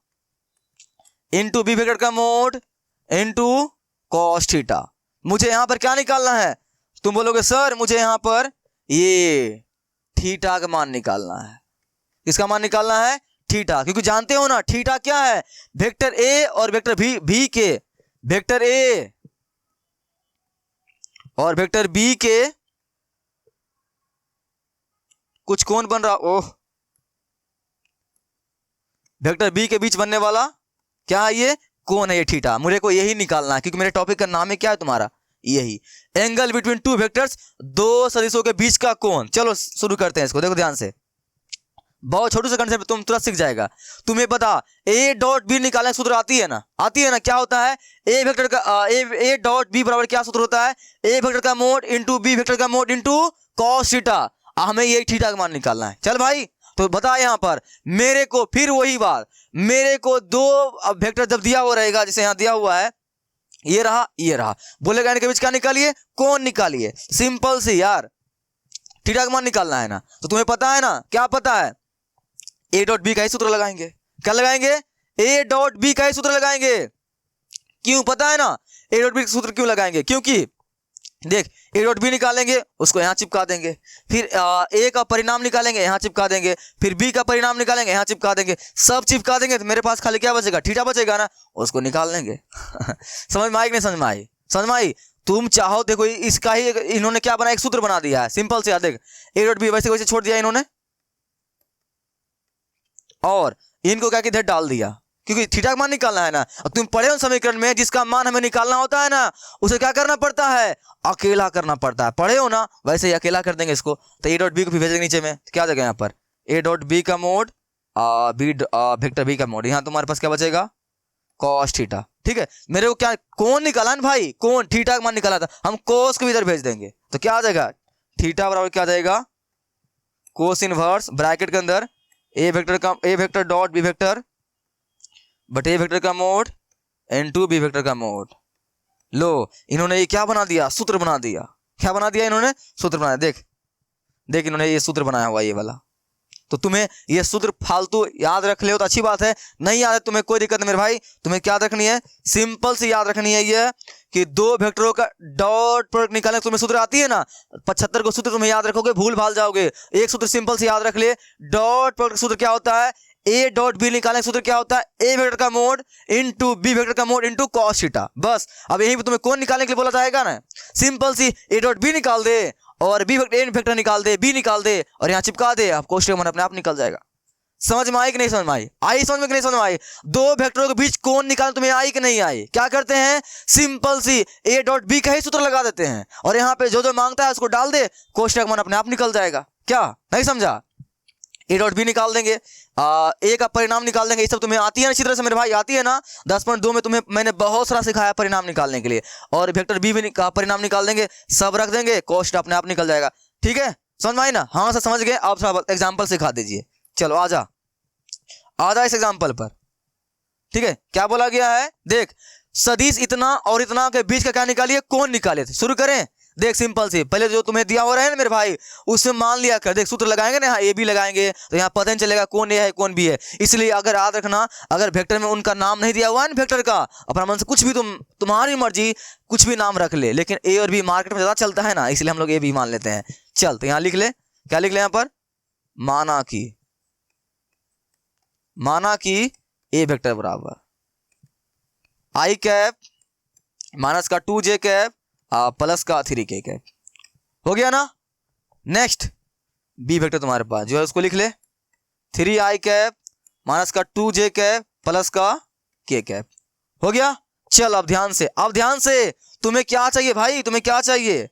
Speaker 1: इंटू बी वेक्टर का मोड इंटू कॉस थीटा। मुझे यहां पर क्या निकालना है, तुम बोलोगे सर मुझे यहां पर ये थीटा का मान निकालना है। इसका मान निकालना है थीटा, क्योंकि जानते हो ना थीटा क्या है, वेक्टर ए और वेक्टर बी के, वेक्टर ए और वेक्टर बी के कुछ कोण बन रहा, ओह, वेक्टर बी के बीच बनने वाला क्या है, ये कोण है, ये थीटा। मुझे को यही निकालना है, क्योंकि मेरे टॉपिक का नाम है क्या है तुम्हारा, यही एंगल बिटवीन टू वेक्टर्स, दो सदिशों के बीच का कोण। चलो शुरू करते हैं इसको, देखो ध्यान से, बहुत छोटे से कंसेप्ट तुम तुरंत सीख जाएगा। तुम्हें पता ए डॉट बी निकालने सूत्र आती है ना, आती है ना, क्या होता है, ए वेक्टर का ए डॉट बी बराबर क्या सूत्र होता है, ए वेक्टर का मोड इंटू बी वेक्टर का मोड इंटू कॉस थीटा। हमें ये थीटा का मान निकालना है। चल भाई, तो बता यहां पर मेरे को, फिर वही बात, मेरे को दो वेक्टर जब दिया हुआ रहेगा, जैसे यहां दिया हुआ है, ये रहा ये रहा, बोलेगा इनके बीच क्या निकालिए, कोण निकालिए। सिंपल सी यार, थीटा का मान निकालना है ना, तो तुम्हें पता है ना, क्या पता है, ए डॉट बी का ही सूत्र लगाएंगे। क्या लगाएंगे, ए डॉट बी का ही सूत्र लगाएंगे। क्यों पता है ना, ए डॉट बी का सूत्र क्यों लगाएंगे, क्योंकि देख ए डॉट बी निकालेंगे, उसको यहां चिपका देंगे, फिर ए का परिणाम निकालेंगे, यहां चिपका देंगे, फिर बी का परिणाम निकालेंगे, यहां चिपका देंगे, सब चिपका देंगे, तो मेरे पास खाली क्या बचेगा, थीटा बचेगा ना, उसको निकाल लेंगे। समझ में आई कि नहीं समझ में आई, समझ में आई। तुम चाहो देखो, इसका ही इन्होंने क्या बना, एक सूत्र बना दिया है सिंपल से, देख ए डॉट बी वैसे वैसे छोड़ दिया इन्होंने, और इनको क्या किधर डाल दिया, क्योंकि थीटा का मान निकालना है ना। और तुम पढ़े हो समीकरण में, जिसका मान हमें निकालना होता है ना, उसे क्या करना पड़ता है, अकेला करना पड़ता है। पढ़े हो ना, वैसे ही अकेला कर देंगे इसको। तो ए डॉट बी को भी भेजेंगे नीचे में, तो क्या जगह यहाँ पर ए डॉट बी का मोड बी वेक्टर बी का मोड, यहाँ तुम्हारे पास क्या बचेगा, कॉस थीटा। ठीक है, मेरे को क्या कोण निकाला ना भाई, कोण, थीटा का मान निकाला था, हम कोस को इधर भेज देंगे, तो क्या आ जाएगा, थीटा बराबर क्या आ जाएगा, कोस इनवर्स ब्रैकेट के अंदर A vector dot B vector but A vector का मोड इनटू बी वेक्टर का मोड। लो इन्होंने ये क्या बना दिया, सूत्र बना दिया। क्या बना दिया इन्होंने, सूत्र बनाया। देख देख इन्होंने ये सूत्र बनाया हुआ ये वाला। तो तुम्हें ये सूत्र फालतू याद रख ले तो अच्छी बात है, नहीं याद है तुम्हें कोई दिक्कत नहीं मेरे भाई। तुम्हें क्या रखनी है, सिंपल सी याद रखनी है ये कि दो वेक्टरों का डॉट प्रोडक्ट निकालने तुम्हें सूत्र आती है ना, 75 को सूत्र तुम्हें याद रखोगे भूल भाल जाओगे। एक सूत्र सिंपल से याद रख ले, डॉट प्रोडक्ट सूत्र क्या होता है, ए डॉट बी निकालने सूत्र क्या होता है, ए वेक्टर का मोड इनटू बी वेक्टर का मोड इनटू कॉस थीटा। बस अब यहीं पे तुम्हें कौन निकालने के लिए बोला जाएगा ना, सिंपल सी ए डॉट बी निकाल दे और बी वेक्टर निकाल दे, बी निकाल दे और यहाँ चिपका दे, आप कोष्टक मन अपने आप निकल जाएगा। समझ में आई कि नहीं समझ में आई? आई समझ में कि नहीं समझ में आई? दो वेक्टरों के बीच कौन निकाल, तुम्हें आई कि नहीं आई? क्या करते हैं, सिंपल सी ए डॉट बी का ही सूत्र लगा देते हैं और यहाँ पे जो जो मांगता है उसको डाल दे, कोष्टक मन अपने आप निकल जाएगा। क्या नहीं समझा? ए डॉट बी निकाल देंगे, ए का परिणाम निकाल देंगे। ये सब तुम्हें आती है ना अच्छी तरह से मेरे भाई, आती है ना? 10.2 में तुम्हें मैंने बहुत सारा सिखाया परिणाम निकालने के लिए। और वेक्टर बी का परिणाम निकाल देंगे, सब रख देंगे, कोष्टक अपने आप निकल जाएगा। ठीक है, समझ में आई ना? हाँ सर समझ गए। आप थोड़ा एग्जाम्पल सिखा दीजिए। चलो आजा इस एग्जाम्पल पर। ठीक है, क्या बोला गया है, देख सदिश इतना और इतना के बीच का क्या निकालिए, कौन निकाले थे। शुरू करें, देख सिंपल सी, पहले जो तुम्हें दिया हो रहा है ना मेरे भाई, उसमें मान लिया कर। देख सूत्र लगाएंगे ना, यहाँ ए बी लगाएंगे तो यहाँ पता नहीं चलेगा कौन ए है कौन बी है। इसलिए अगर याद रखना, अगर वेक्टर में उनका नाम नहीं दिया हुआ है ना वेक्टर का, अपना मन से कुछ भी तुम्हारी मर्जी कुछ भी नाम रख ले, लेकिन ए और बी मार्केट में ज्यादा चलता है ना, इसलिए हम लोग ए बी मान लेते हैं। चल तो यहाँ लिख ले, क्या लिख ले यहाँ पर, माना कि ए वेक्टर बराबर आई कैप माइनस का 2j कैप प्लस का 3k कैप। हो गया ना? नेक्स्ट बी वेक्टर तुम्हारे पास जो है उसको लिख ले, 3i कैप माइनस का 2j कैप प्लस का k कैप। हो गया? चल अब ध्यान से तुम्हें क्या चाहिए भाई, तुम्हें क्या चाहिए?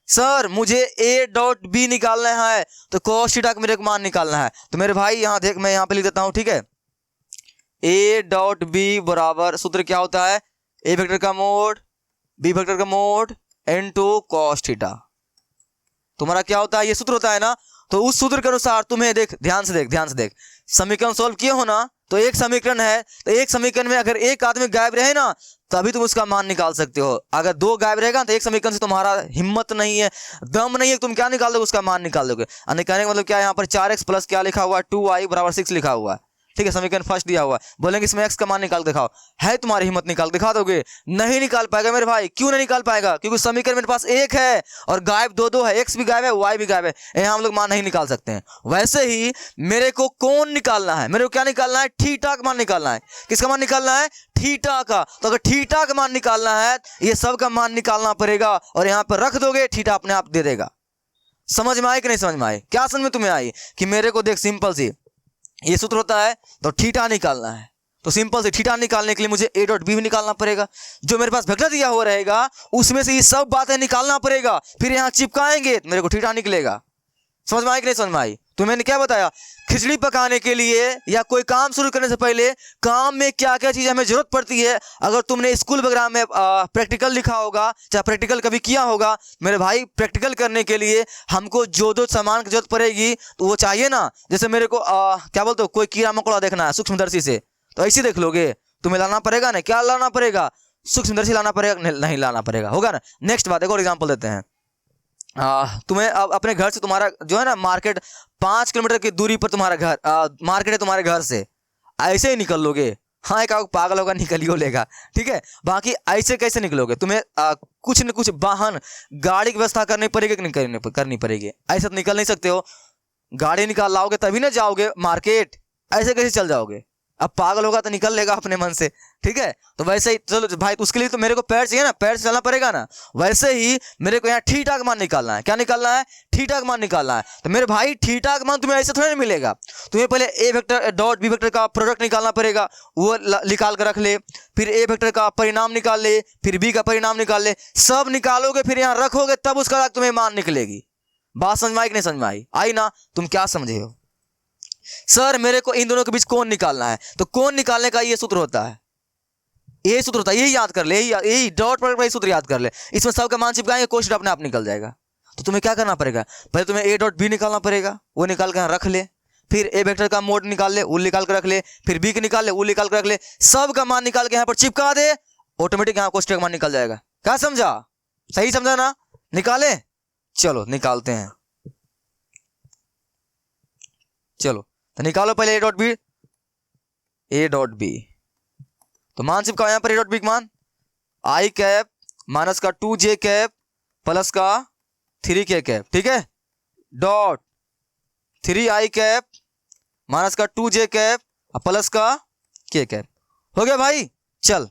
Speaker 1: सर मुझे ए डॉट बी निकालना है, तो cos थीटा का मेरे को मान निकालना है। तो मेरे भाई यहाँ देख, मैं यहाँ पे लिख देता हूँ, ठीक है। ए डॉट बी बराबर सूत्र क्या होता है, ए वेक्टर का मोड बी वेक्टर का मोड इनटू cos थीटा। तुम्हारा क्या होता है, ये सूत्र होता है ना। तो उस सूत्र के अनुसार तुम्हें देख, ध्यान से देख, समीकरण सॉल्व किए हो ना, तो एक समीकरण है, तो एक समीकरण में अगर एक आदमी गायब रहे ना तभी तुम उसका मान निकाल सकते हो। अगर दो गायब रहेगा तो एक समीकरण से तुम्हारा हिम्मत नहीं है, दम नहीं है, तुम क्या निकाल दोगे, उसका मान निकाल दोगे। निकालने का मतलब क्या है, यहाँ पर 4x प्लस क्या लिखा हुआ है, 2i बराबर 6 लिखा हुआ है। ठीक है, समीकरण फर्स्ट दिया हुआ है, बोलेंगे इसमें x का मान निकाल दिखाओ, है तुम्हारी हिम्मत, निकाल दिखा दोगे? नहीं निकाल पाएगा मेरे भाई। क्यों नहीं निकाल पाएगा? क्योंकि समीकरण मेरे पास एक है और गायब दो है, x भी गायब है, y भी गायब है, यहाँ हम लोग मान नहीं निकाल सकते हैं। वैसे ही मेरे को कौन निकालना है, मेरे को क्या निकालना है, थीटा का मान निकालना है। किसका मान निकालना है? थीटा का। तो अगर थीटा का मान निकालना है, ये सब का मान निकालना पड़ेगा और यहाँ पर रख दोगे, थीटा अपने आप दे देगा। समझ में आए कि नहीं समझ में आए? क्या समझ में तुम्हें आई कि मेरे को देख सिंपल सी ये सूत्र होता है, तो थीटा निकालना है, तो सिंपल से थीटा निकालने के लिए मुझे ए डॉट बी भी निकालना पड़ेगा। जो मेरे पास वेक्टर दिया हुआ रहेगा उसमें से ये सब बातें निकालना पड़ेगा, फिर यहाँ चिपकाएंगे तो मेरे को थीटा निकलेगा। समझ में आई कि नहीं समझ में आई? तो मैंने क्या बताया, खिचड़ी पकाने के लिए या कोई काम शुरू करने से पहले काम में क्या क्या चीज़ हमें जरूरत पड़ती है, अगर तुमने स्कूल वगैरह में प्रैक्टिकल लिखा होगा, चाहे प्रैक्टिकल कभी किया होगा मेरे भाई, प्रैक्टिकल करने के लिए हमको जो सामान की जरूरत पड़ेगी तो वो चाहिए ना। जैसे मेरे को क्या बोलते हो, कोई कीड़ा मकोड़ा देखना है सूक्ष्मदर्शी से, तो ऐसे देख लोगे, तुम्हें लाना पड़ेगा ना, क्या लाना पड़ेगा, सूक्ष्मदर्शी लाना पड़ेगा, नहीं लाना पड़ेगा, होगा ना। नेक्स्ट बात, एक और एग्जाम्पल देते हैं। तुम्हें अपने घर से, तुम्हारा जो है ना मार्केट 5 किलोमीटर की दूरी पर तुम्हारा घर मार्केट है, तुम्हारे घर से ऐसे ही निकल लोगे? हाँ, एक पागल होगा निकलियो लेगा, ठीक है। बाकी ऐसे कैसे निकलोगे, तुम्हें कुछ न कुछ वाहन गाड़ी की व्यवस्था करनी पड़ेगी कि नहीं करनी पड़ेगी? ऐसे तो निकल नहीं सकते हो, गाड़ी निकाल लाओगे तभी ना जाओगे मार्केट, ऐसे कैसे चल जाओगे? अब पागल होगा तो निकल लेगा अपने मन से, ठीक है। तो वैसे ही चलो भाई, तो उसके लिए तो मेरे को पैर चाहिए ना, पैर से चलना पड़ेगा ना। वैसे ही मेरे को यहाँ थीटा का मान निकालना है। क्या निकालना है? थीटा का मान निकालना है। तो मेरे भाई थीटा का मान तुम्हें ऐसे थोड़ा नहीं मिलेगा, तुम्हें पहले ए वेक्टर डॉट बी वेक्टर का प्रोडक्ट निकालना पड़ेगा, वो निकाल कर रख ले, फिर ए वेक्टर का परिणाम निकाल ले, फिर बी का परिणाम निकाल ले, सब निकालोगे फिर यहाँ रखोगे, तब उसका तुम्हें मान निकलेगी। बात समझ में आई कि नहीं समझ में आई? आई ना? तुम क्या समझे हो? सर मेरे को इन दोनों के बीच कौन निकालना है, तो कौन निकालने का ये सूत्र होता है, ये सूत्र होता है, यही याद कर ले, यही डॉट प्रोडक्ट का सूत्र याद कर ले। इसमें सबका मान चिपकाएंगे, कोष्टक अपने आप निकल जाएगा। तो तुम्हें क्या करना पड़ेगा, पहले तुम्हें ए डॉट बी निकालना पड़ेगा, वो निकाल कर रख ले, फिर ए वेक्टर का मोड निकाल ले, वो निकाल कर रख ले, फिर बी के निकाल ले, वो निकाल कर रख ले, सब का मान निकाल के यहाँ पर चिपका दे, ऑटोमेटिक यहाँ कोष्टक मान निकल जाएगा। क्या समझा? सही समझा ना? निकाले, चलो निकालते हैं, चलो तो निकालो पहले ए डॉट बी, तो मान चिपकाओ यहाँ पर ए डॉट बी का मान, आई कैप माइनस का 2j कैप प्लस का 3k कैप, ठीक है, डॉट 3i कैप माइनस का 2j कैप प्लस का k कैप। हो गया भाई? चल,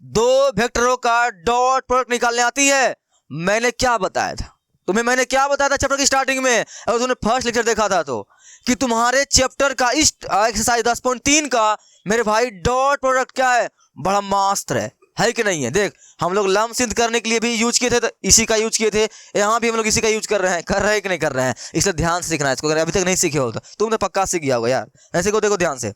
Speaker 1: दो वेक्टरों का डॉट प्रोडक्ट निकालने आती है, मैंने क्या बताया था, तुम्हें मैंने क्या बताया था चैप्टर की स्टार्टिंग में, अगर तुमने फर्स्ट लेक्चर देखा था तो, कि तुम्हारे चैप्टर का इस एक्सरसाइज 10.3 का मेरे भाई डॉट प्रोडक्ट क्या है, बड़ा मास्टर है कि नहीं है। देख हम लोग लम सिद्ध करने के लिए भी यूज किए थे, तो इसी का यूज किए थे, यहाँ भी हम लोग इसी का यूज कर रहे हैं कि नहीं कर रहे हैं, इसलिए ध्यान से सीखना है इसको। अगर अभी तक नहीं सीखे हो तो तुम तो पक्का सीख गया होगा यार। ऐसे को देखो ध्यान से,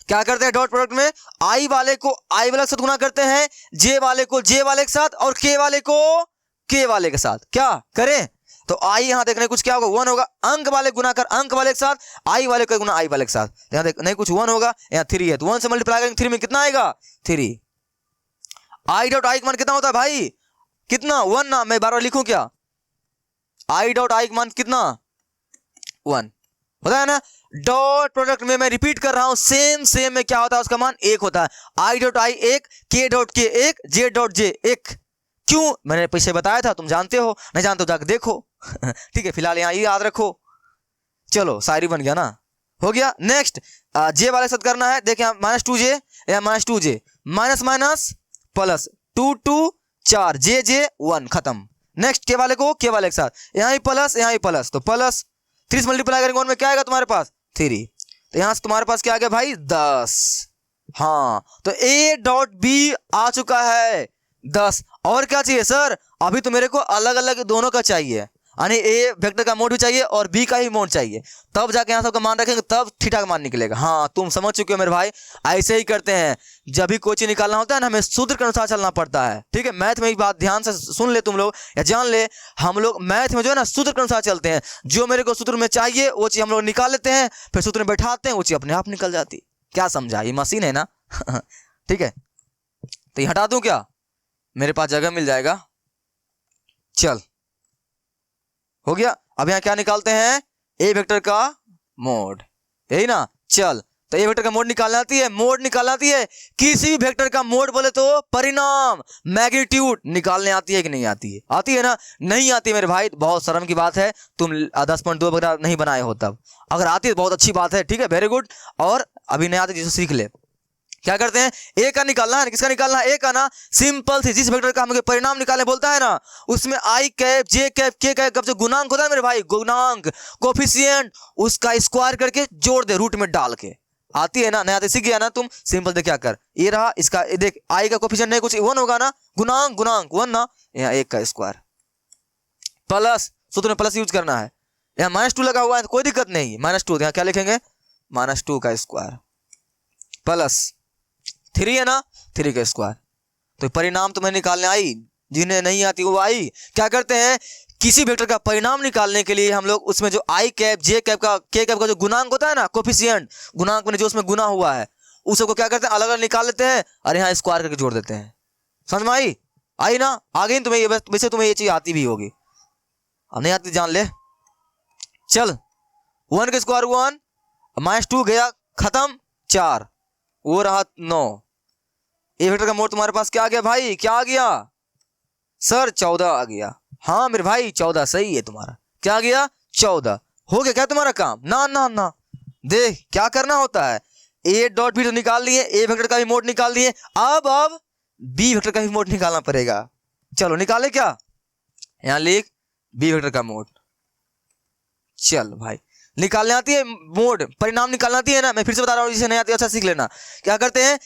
Speaker 1: क्या करते हैं डॉट प्रोडक्ट में, आई वाले को आई वाले के साथ गुना करते हैं, जे वाले को जे वाले के साथ, और के वाले को के वाले के साथ। क्या करें, तो आई यहां देखने कुछ क्या होगा, 1 होगा, अंक वाले गुना कर अंक वाले के साथ, आई वाले को गुना आई वाले के साथ। यहां देख नहीं कुछ 1 होगा, यहाँ 3 है, तो 1 से मल्टीप्लाई करेंगे 3 में कितना आएगा 3। आई डॉट आई का मान कितना होता है भाई, कितना 1 ना, मैं बार बार लिखूं क्या, आई डॉट आई का मान कितना 1 होता है ना। डॉट प्रोडक्ट में मैं रिपीट कर रहा हूं, सेम में क्या होता है उसका मान 1 होता है। आई डॉट आई 1, के डॉट के 1, जे डॉट जे 1। क्यों, मैंने पीछे बताया था, तुम जानते हो, नहीं जानते हो जाकर देखो ठीक है, फिलहाल यहां ये याद रखो। चलो शायरी बन गया ना, हो गया। नेक्स्ट जे वाले साथ करना है, देखिए -2 जे या -2 जे, माइनस माइनस प्लस, 2 2 4, जे जे 1, खत्म। नेक्स्ट के वाले को के वाले के साथ, यहाँ ही प्लस, तो प्लस 3 से मल्टीप्लाई करेंगे 1 में क्या आएगा तुम्हारे पास 3, तो यहां से तुम्हारे पास क्या आ गया भाई 10। हाँ तो ए डॉट बी आ चुका है 10। और क्या चाहिए सर, अभी तो मेरे को अलग अलग दोनों का चाहिए, यानी ए वेक्टर का मोड भी चाहिए और बी का ही मोड चाहिए, तब जाके यहाँ सबका मान रखेंगे, तब थीटा का मान निकलेगा। हाँ तुम समझ चुके हो मेरे भाई, ऐसे ही करते हैं जब भी कोई चीज निकालना होता है ना, हमें सूत्र के अनुसार चलना पड़ता है। ठीक है, मैथ में एक बात ध्यान से सुन ले तुम लोग या जान ले, हम लोग मैथ में जो है ना सूत्र के अनुसार चलते हैं, जो मेरे को सूत्र में चाहिए वो चीज हम लोग निकाल लेते हैं, फिर सूत्र में बैठाते हैं, वो चीज अपने आप निकल जाती। क्या समझा, ये मशीन है ना ठीक है, तो ये हटा दूं क्या, मेरे पास जगह मिल जाएगा। चल हो गया। अब यहां क्या निकालते हैं, ए वेक्टर का मोड, यही ना। चल तो ए वेक्टर का मोड निकालना आती है, मोड निकालना आती है, किसी भी वेक्टर का मोड बोले तो परिणाम मैग्नीट्यूड निकालने आती है कि नहीं आती है, आती है ना। नहीं आती है मेरे भाई, बहुत शर्म की बात है, तुम 10.2 वगैरह नहीं बनाए हो, तब अगर आती है बहुत अच्छी बात है। ठीक है, वेरी गुड। और अभी नहीं आती जिसे सीख ले। क्या करते हैं, ए का निकालना है, किसका निकालना है, ए का ना। सिंपल थी, जिस वेक्टर का हमें परिणाम निकालने बोलता है ना, उसमें आई कैप जे कैप के कैप जो गुणांक होता है मेरे भाई, गुणांक कोफिशिएंट, उसका स्क्वायर करके जोड़ दे रूट में डाल के। आती है ना, नहीं आती सीख गया ना तुम। सिंपल देख क्या कर, ये रहा इसका, देख आई का कोफिशिएंट नहीं कुछ 1 होगा ना, गुणांक 1 ना, यहाँ 1 का स्क्वायर प्लस, सूत्र में प्लस यूज करना है, यहाँ -2 लगा हुआ है तो कोई दिक्कत नहीं, -2 यहाँ क्या लिखेंगे -2 का स्क्वायर प्लस 3 है ना, 3 का स्क्वायर। तो परिणाम तुम्हें निकालने आई, जिन्हें नहीं आती वो आई। क्या करते हैं, किसी वेक्टर का परिणाम निकालने के लिए हम लोग उसमें जो आई कैप जे कैप का के कैप का जो गुणांक होता है ना, कोफिशिएंट, गुणांक में जो उसमें गुना हुआ है, उस सबको क्या करते हैं अलग अलग निकाल लेते हैं और यहाँ स्क्वायर करके जोड़ देते हैं। समझ में आई ना, आ गई तुम्हें ये, वैसे तुम्हें ये चीज आती भी होगी, अब नहीं आती जान ले। चल 1 का स्क्वायर 1, -2 गया खत्म, 4 वो रहा 9। ए वेक्टर का मोड तुम्हारे पास क्या आ गया भाई, क्या आ गया सर 14 आ गया। हाँ मेरे भाई 14 सही है तुम्हारा, क्या आ गया 14। हो गया क्या तुम्हारा काम, ना ना ना, देख क्या करना होता है, ए डॉट भी तो निकाल लिए, ए वेक्टर का भी मोड निकाल लिए, अब बी वेक्टर का भी मोड निकालना पड़ेगा। चलो निकाले क्या, यहां लिख बी वेक्टर का मोड। चल भाई निकालने आती है मोड, परिणाम निकालना आती है ना, मैं फिर से बता रहा हूं, जिसे नहीं आती अच्छा सीख लेना। क्या करते हैं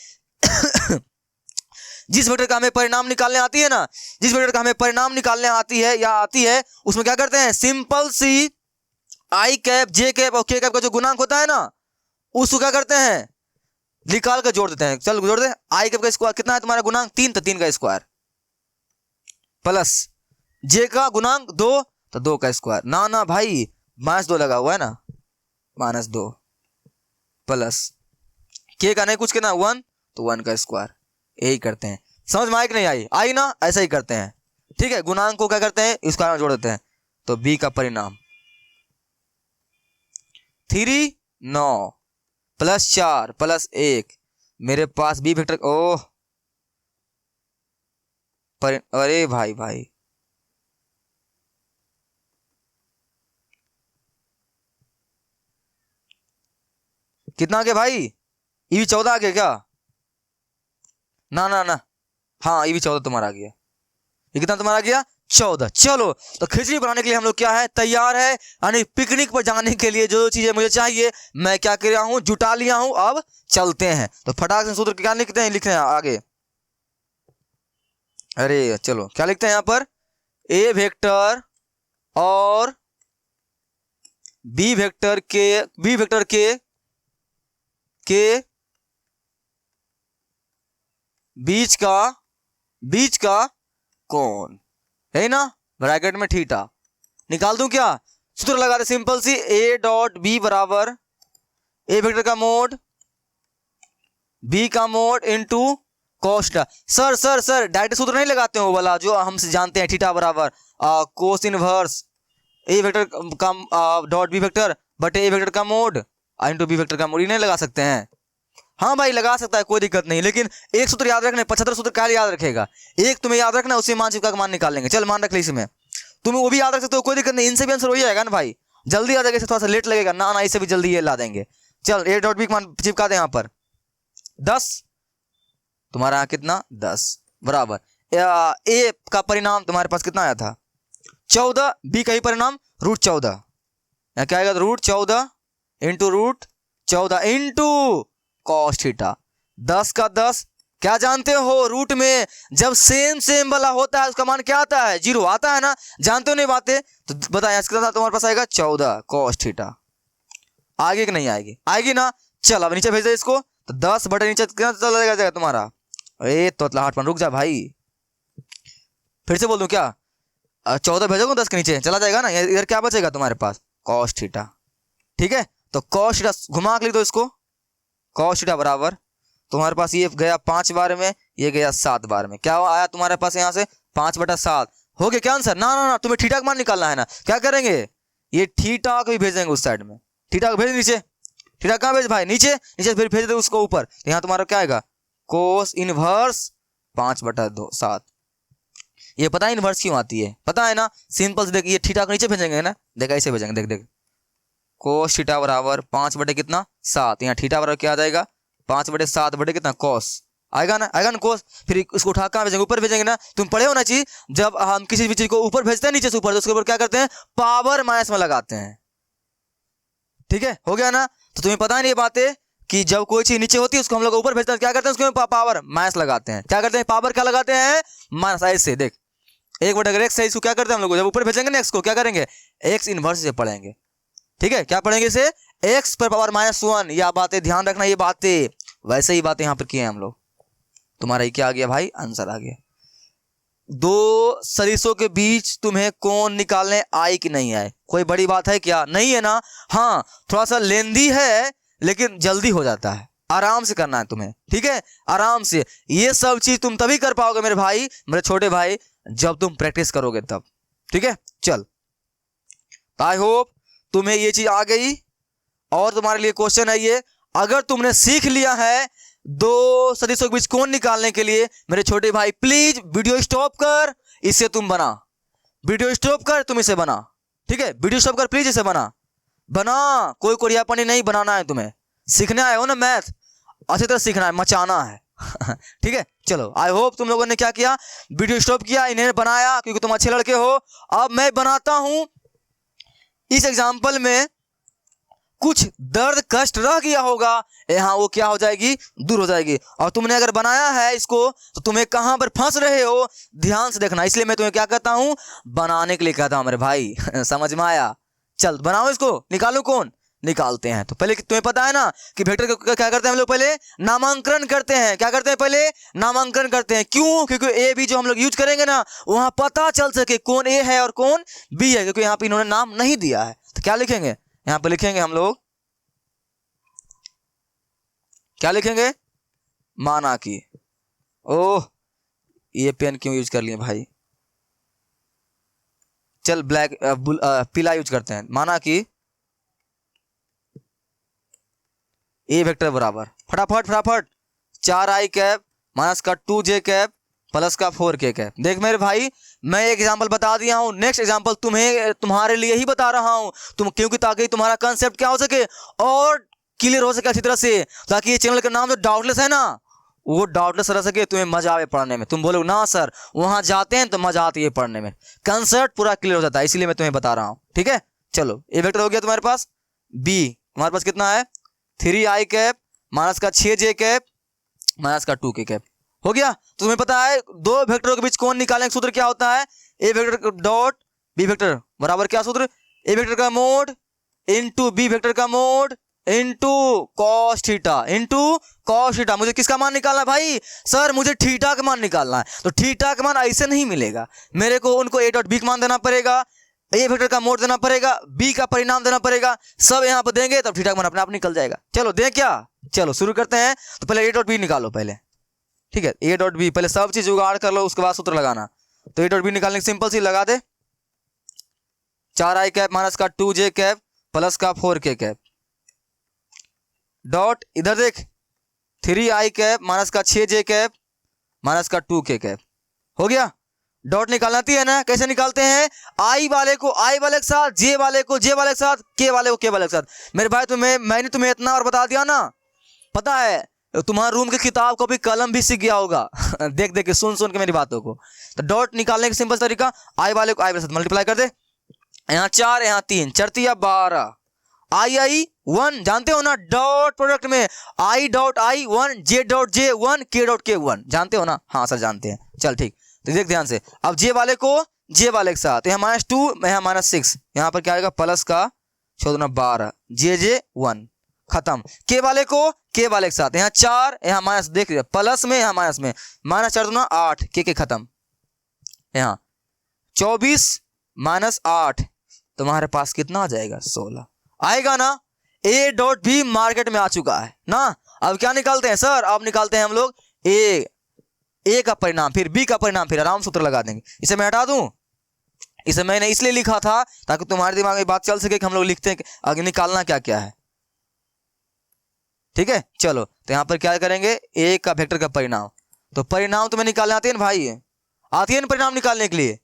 Speaker 1: जिस वेक्टर का हमें परिणाम निकालने आती है ना, जिस वेक्टर का हमें परिणाम निकालने आती है या आती है, उसमें क्या करते हैं, सिंपल सी आई कैप जे कैप और के कैप का जो गुणांक होता है ना, उसको क्या करते हैं निकाल कर जोड़ देते हैं। चल जोड़ दे, आई कैप का स्क्वायर कितना है तुम्हारा गुणांक 3, तो 3 का स्क्वायर प्लस जे का गुणांक 2, तो 2 का स्क्वायर, ना ना भाई -2 लगा हुआ है ना, -2 प्लस के का नहीं कुछ के ना 1, तो 1 का स्क्वायर। यही करते हैं, समझ में आई कि नहीं आई ना, ऐसा ही करते हैं। ठीक है, गुणांक को क्या करते हैं स्क्वायर में जोड़ देते हैं, तो बी का परिणाम 3 9 प्लस 4 प्लस 1, मेरे पास बी वेक्टर, ओह अरे भाई कितना आ गया भाई, ये भी 14 आ गया क्या, ना ना ना, हाँ ये भी 14 तुम्हारा आ गया। ये कितना तुम्हारा आ गया 14। चलो तो खिचड़ी बनाने के लिए हम लोग क्या है, तैयार है। यानी पिकनिक पर जाने के लिए जो चीजें मुझे चाहिए मैं क्या कर रहा हूँ, जुटा लिया हूँ। अब चलते हैं। तो फटाक से सूत्र क्या लिखते हैं, लिखते हैं आगे। अरे चलो क्या लिखते हैं यहाँ पर, ए वेक्टर और बी वेक्टर के बीच का कोण है ना, ब्रैकेट में थीटा। निकाल दूं क्या, सूत्र लगा दे सिंपल सी, ए डॉट बी बराबर ए वेक्टर का मोड बी का mod into cos theta. Sir direct सूत्र नहीं लगाते हो वाला जो हम जानते हैं, थीटा बराबर कोस इनवर्स ए वेक्टर का डॉट बी वेक्टर बटे ए वेक्टर का मोड इनटू बी वेक्टर का मोड, नहीं लगा सकते हैं। हाँ भाई लगा सकता है, कोई दिक्कत नहीं, लेकिन एक सूत्र याद रखना, 75 सूत्र क्या याद रखेगा, एक तुम्हें याद रखना, उसी मान चिपका का मान निकाल लेंगे। चल मान रख ली इसमें, तुम्हें वो भी याद रख सकते हो, कोई दिक्कत नहीं, इनसे भी आंसर हो जाएगा ना भाई, जल्दी आ जाएगा। थोड़ा सा लेट लगेगा ना, इससे भी जल्दी ये ला देंगे। चल ए डॉट बी का मान चिपका दे यहाँ पर 10, तुम्हारा यहाँ कितना 10 बराबर ए का परिणाम तुम्हारे पास कितना आया था 14, बी का ही परिणाम √14, यहाँ क्या आएगा √14 इंटू √14 इंटू कॉस थीटा। 10 का 10 क्या जानते हो, रूट में जब सेम वाला होता है उसका मान क्या आता है, 0 आता है ना, जानते हो नहीं बातें, तो बताया तुम्हारे पास आएगा 14 कॉस थीटा। आगे कि नहीं आएगी, आएगी ना। चल अब नीचे भेज दे इसको, तो 10 बटे नीचे कितना चला जाएगा तुम्हारा, ए तो हट रुक जा भाई, फिर से बोल दूं क्या, 14 भेजोगे 10 के नीचे चला जाएगा ना, इधर क्या बचेगा तुम्हारे पास कॉस थीटा। ठीक है, तो कॉस थीटा घुमा के लिख दो इसको, कॉस थीटा बराबर तुम्हारे पास ये गया 5 बार में, ये गया 7 बार में, क्या आया तुम्हारे पास यहाँ से 5/7 हो गया क्या आंसर। ना तुम्हें थीटा का मान निकालना है ना, क्या करेंगे ये थीटा को भी भेजेंगे उस साइड में, थीटा को भेज नीचे, थीटा कहाँ भेज भाई नीचे फिर भेज दे उसको ऊपर, तो यहाँ तुम्हारा क्या आएगा कोस इनवर्स 5/7। ये पता है इनवर्स क्यों आती है, पता है ना, सिंपल से देख, ये थीटा को नीचे भेजेंगे ना, देखा ऐसे भेजेंगे, देख कोस थीटा बराबर 5/7, यहाँ थीटा बराबर क्या आ जाएगा 5/7 बटे कितना कॉस आएगा ना कोस, फिर इसको उठा कहाँ भेजेंगे, ऊपर भेजेंगे ना। तुम पढ़े होना चाहिए, जब हम किसी भी चीज को ऊपर भेजते हैं नीचे से ऊपर, तो उसके ऊपर क्या करते हैं पावर माइनस में लगाते हैं। ठीक है, हो गया ना। तो तुम्हें पता नहीं ये बातें कि जब कोई चीज नीचे होती है उसको हम लोग ऊपर भेजते हैं, क्या करते हैं उसको पावर माइनस लगाते हैं, क्या करते हैं पावर क्या लगाते हैं माइनस। ऐसे देख 1/x है, इसको क्या करते हैं हम लोग, जब ऊपर भेजेंगे ना एक्स को क्या करेंगे एक्स इनवर्स से पढ़ेंगे। ठीक है, क्या पढ़ेंगे इसे x पर पावर -1, या बातें ध्यान रखना, ये बातें वैसे ही बातें यहाँ पर किए हैं हम लोग। तुम्हारा ये क्या आ गया भाई, आंसर आ गया। दो सदिशों के बीच तुम्हें कोण निकालने आए कि नहीं आए, कोई बड़ी बात है क्या, नहीं है ना। हाँ थोड़ा सा लेंदी है लेकिन जल्दी हो जाता है, आराम से करना है तुम्हें। ठीक है, आराम से, ये सब चीज तुम तभी कर पाओगे मेरे भाई, मेरे छोटे भाई, जब तुम प्रैक्टिस करोगे तब। ठीक है, चल आई होप तुम्हें ये चीज आ गई। और तुम्हारे लिए क्वेश्चन है ये, अगर तुमने सीख लिया है दो सदिशों के बीच कोण निकालने के लिए, मेरे छोटे भाई प्लीज वीडियो स्टॉप कर, इसे तुम बना, वीडियो स्टॉप कर तुम इसे बना। ठीक है, वीडियो स्टॉप कर प्लीज, इसे बना, कोई कोरियापनी नहीं, बनाना है तुम्हें, सीखना है हो ना, मैथ अच्छी तरह सीखना है, मचाना है। ठीक है, चलो आई होप तुम लोगों ने क्या किया, वीडियो स्टॉप किया, इन्हें बनाया, क्योंकि तुम अच्छे लड़के हो। अब मैं बनाता हूं इस एग्जाम्पल में कुछ दर्द कष्ट रह गया होगा, यहाँ वो क्या हो जाएगी, दूर हो जाएगी। और तुमने अगर बनाया है इसको तो तुम्हें कहां पर फंस रहे हो ध्यान से देखना, इसलिए मैं तुम्हें क्या कहता हूं, बनाने के लिए कहता हूं मेरे भाई। समझ में आया, चल बनाओ इसको, निकालो कौन, निकालते हैं। तो पहले तुम्हें पता है ना कि वेक्टर क्या करते हैं हम लोग, पहले नामांकन करते हैं, क्या करते हैं पहले नामांकन करते हैं। क्यों, क्योंकि ए बी जो हम लोग यूज करेंगे ना, वहां पता चल सके कौन ए है और कौन बी है, क्योंकि यहाँ पे इन्होंने नाम नहीं दिया है। तो क्या लिखेंगे यहाँ पे, लिखेंगे हम लोग, क्या लिखेंगे, माना कि, ओह ये पेन क्यों यूज कर लिए भाई, चल ब्लैक पीला यूज करते हैं। माना कि ए वेक्टर बराबर, फटाफट 4i कैप माइनस का 2j कैप प्लस का 4k कैप। देख मेरे भाई, मैं एक एग्जांपल बता दिया हूं, नेक्स्ट एग्जांपल तुम्हारे लिए ही बता रहा हूं, तुम क्योंकि ताकि तुम्हारा कंसेप्ट क्या हो सके और क्लियर हो सके अच्छी तरह से, ताकि ये चैनल का नाम जो डाउटलेस है ना, वो डाउटलेस रह सके, तुम्हें मजा आवे पढ़ने में। तुम बोलो ना सर वहां जाते हैं तो मजा आती है पढ़ने में, कंसेप्ट पूरा क्लियर हो जाता है, इसीलिए मैं तुम्हें बता रहा हूँ। ठीक है चलो, ए वेक्टर हो गया तुम्हारे पास। बी तुम्हारे पास कितना है 3i कैप माइनस का 6j कैप माइनस का 2k कैप हो गया। तो तुम्हें पता है दो वेक्टरों के बीच कौन निकालने का सूत्र क्या होता है, ए वेक्टर डॉट बी वेक्टर बराबर क्या सूत्र, ए वेक्टर का मोड इनटू बी वेक्टर का मोड इनटू कॉस थीटा। मुझे किसका मान निकालना है भाई, सर मुझे थीटा का मान निकालना है। तो थीटा का मान ऐसे नहीं मिलेगा, मेरे को उनको ए डॉट बी का मान देना पड़ेगा, ए वेक्टर का मोड देना पड़ेगा, बी का परिणाम देना पड़ेगा, सब यहाँ पर देंगे तब थीटा का मान अपने आप निकल जाएगा। चलो दें क्या, चलो शुरू करते हैं। तो पहले ए डॉट बी निकालो पहले, ठीक है ए डॉट बी, पहले सब चीज जुगाड़ कर लो उसके बाद सूत्र लगाना। तो ए डॉट बी निकालने की सिंपल सी लगा दे, 4i कैप माइनस का 2j कैप प्लस का 4k कैप डॉट इधर देख 3i कैप माइनस का 6j कैप माइनस का 2k कैप हो गया। डॉट निकालना आती है ना, कैसे निकालते हैं, आई वाले को आई वाले के साथ, जे वाले को जे वाले के साथ, के वाले को के वाले के साथ। मेरे भाई मैंने तुम्हें इतना और बता दिया ना, पता है तुम्हारा रूम की किताब कॉपी कलम भी सीख गया होगा देख देख के सुन के मेरी बातों को। तो डॉट निकालने का सिंपल तरीका, आई वाले को आई वाले साथ मल्टीप्लाई कर दे, यहाँ 4 यहाँ 3 चरती 12 आई 1 जानते हो ना, डॉट प्रोडक्ट में I dot I 1 J dot J 1 के डॉट के 1 जानते हो ना, हाँ सर जानते हैं। चल ठीक, तो देख ध्यान से, अब जे वाले को जे वाले के साथ, यहाँ -2 यहाँ -6, यहाँ पर क्या आएगा प्लस का 14 12 जे 1 खत्म। के वाले को के वाले के साथ, यहाँ 4 यहाँ माइनस, देख प्लस में यहाँ माइनस में, -4 8 के खत्म, यहाँ 24 -8 तुम्हारे पास कितना आ जाएगा 16 आएगा ना। ए डॉट भी मार्केट में आ चुका है ना। अब क्या निकालते हैं सर, अब निकालते हैं हम लोग ए का परिणाम फिर बी का परिणाम, फिर आराम सूत्र लगा देंगे। इसे मैं हटा दूं, इसे मैंने इसलिए लिखा था ताकि तुम्हारे दिमाग में बात चल सके कि हम लोग लिखते हैं आगे निकालना क्या क्या है। ठीक है चलो, तो यहां पर क्या करेंगे, ए का वेक्टर का परिणाम, तो परिणाम तुम्हें निकालने आती है ना भाई, आती है ना परिणाम निकालने के लिए।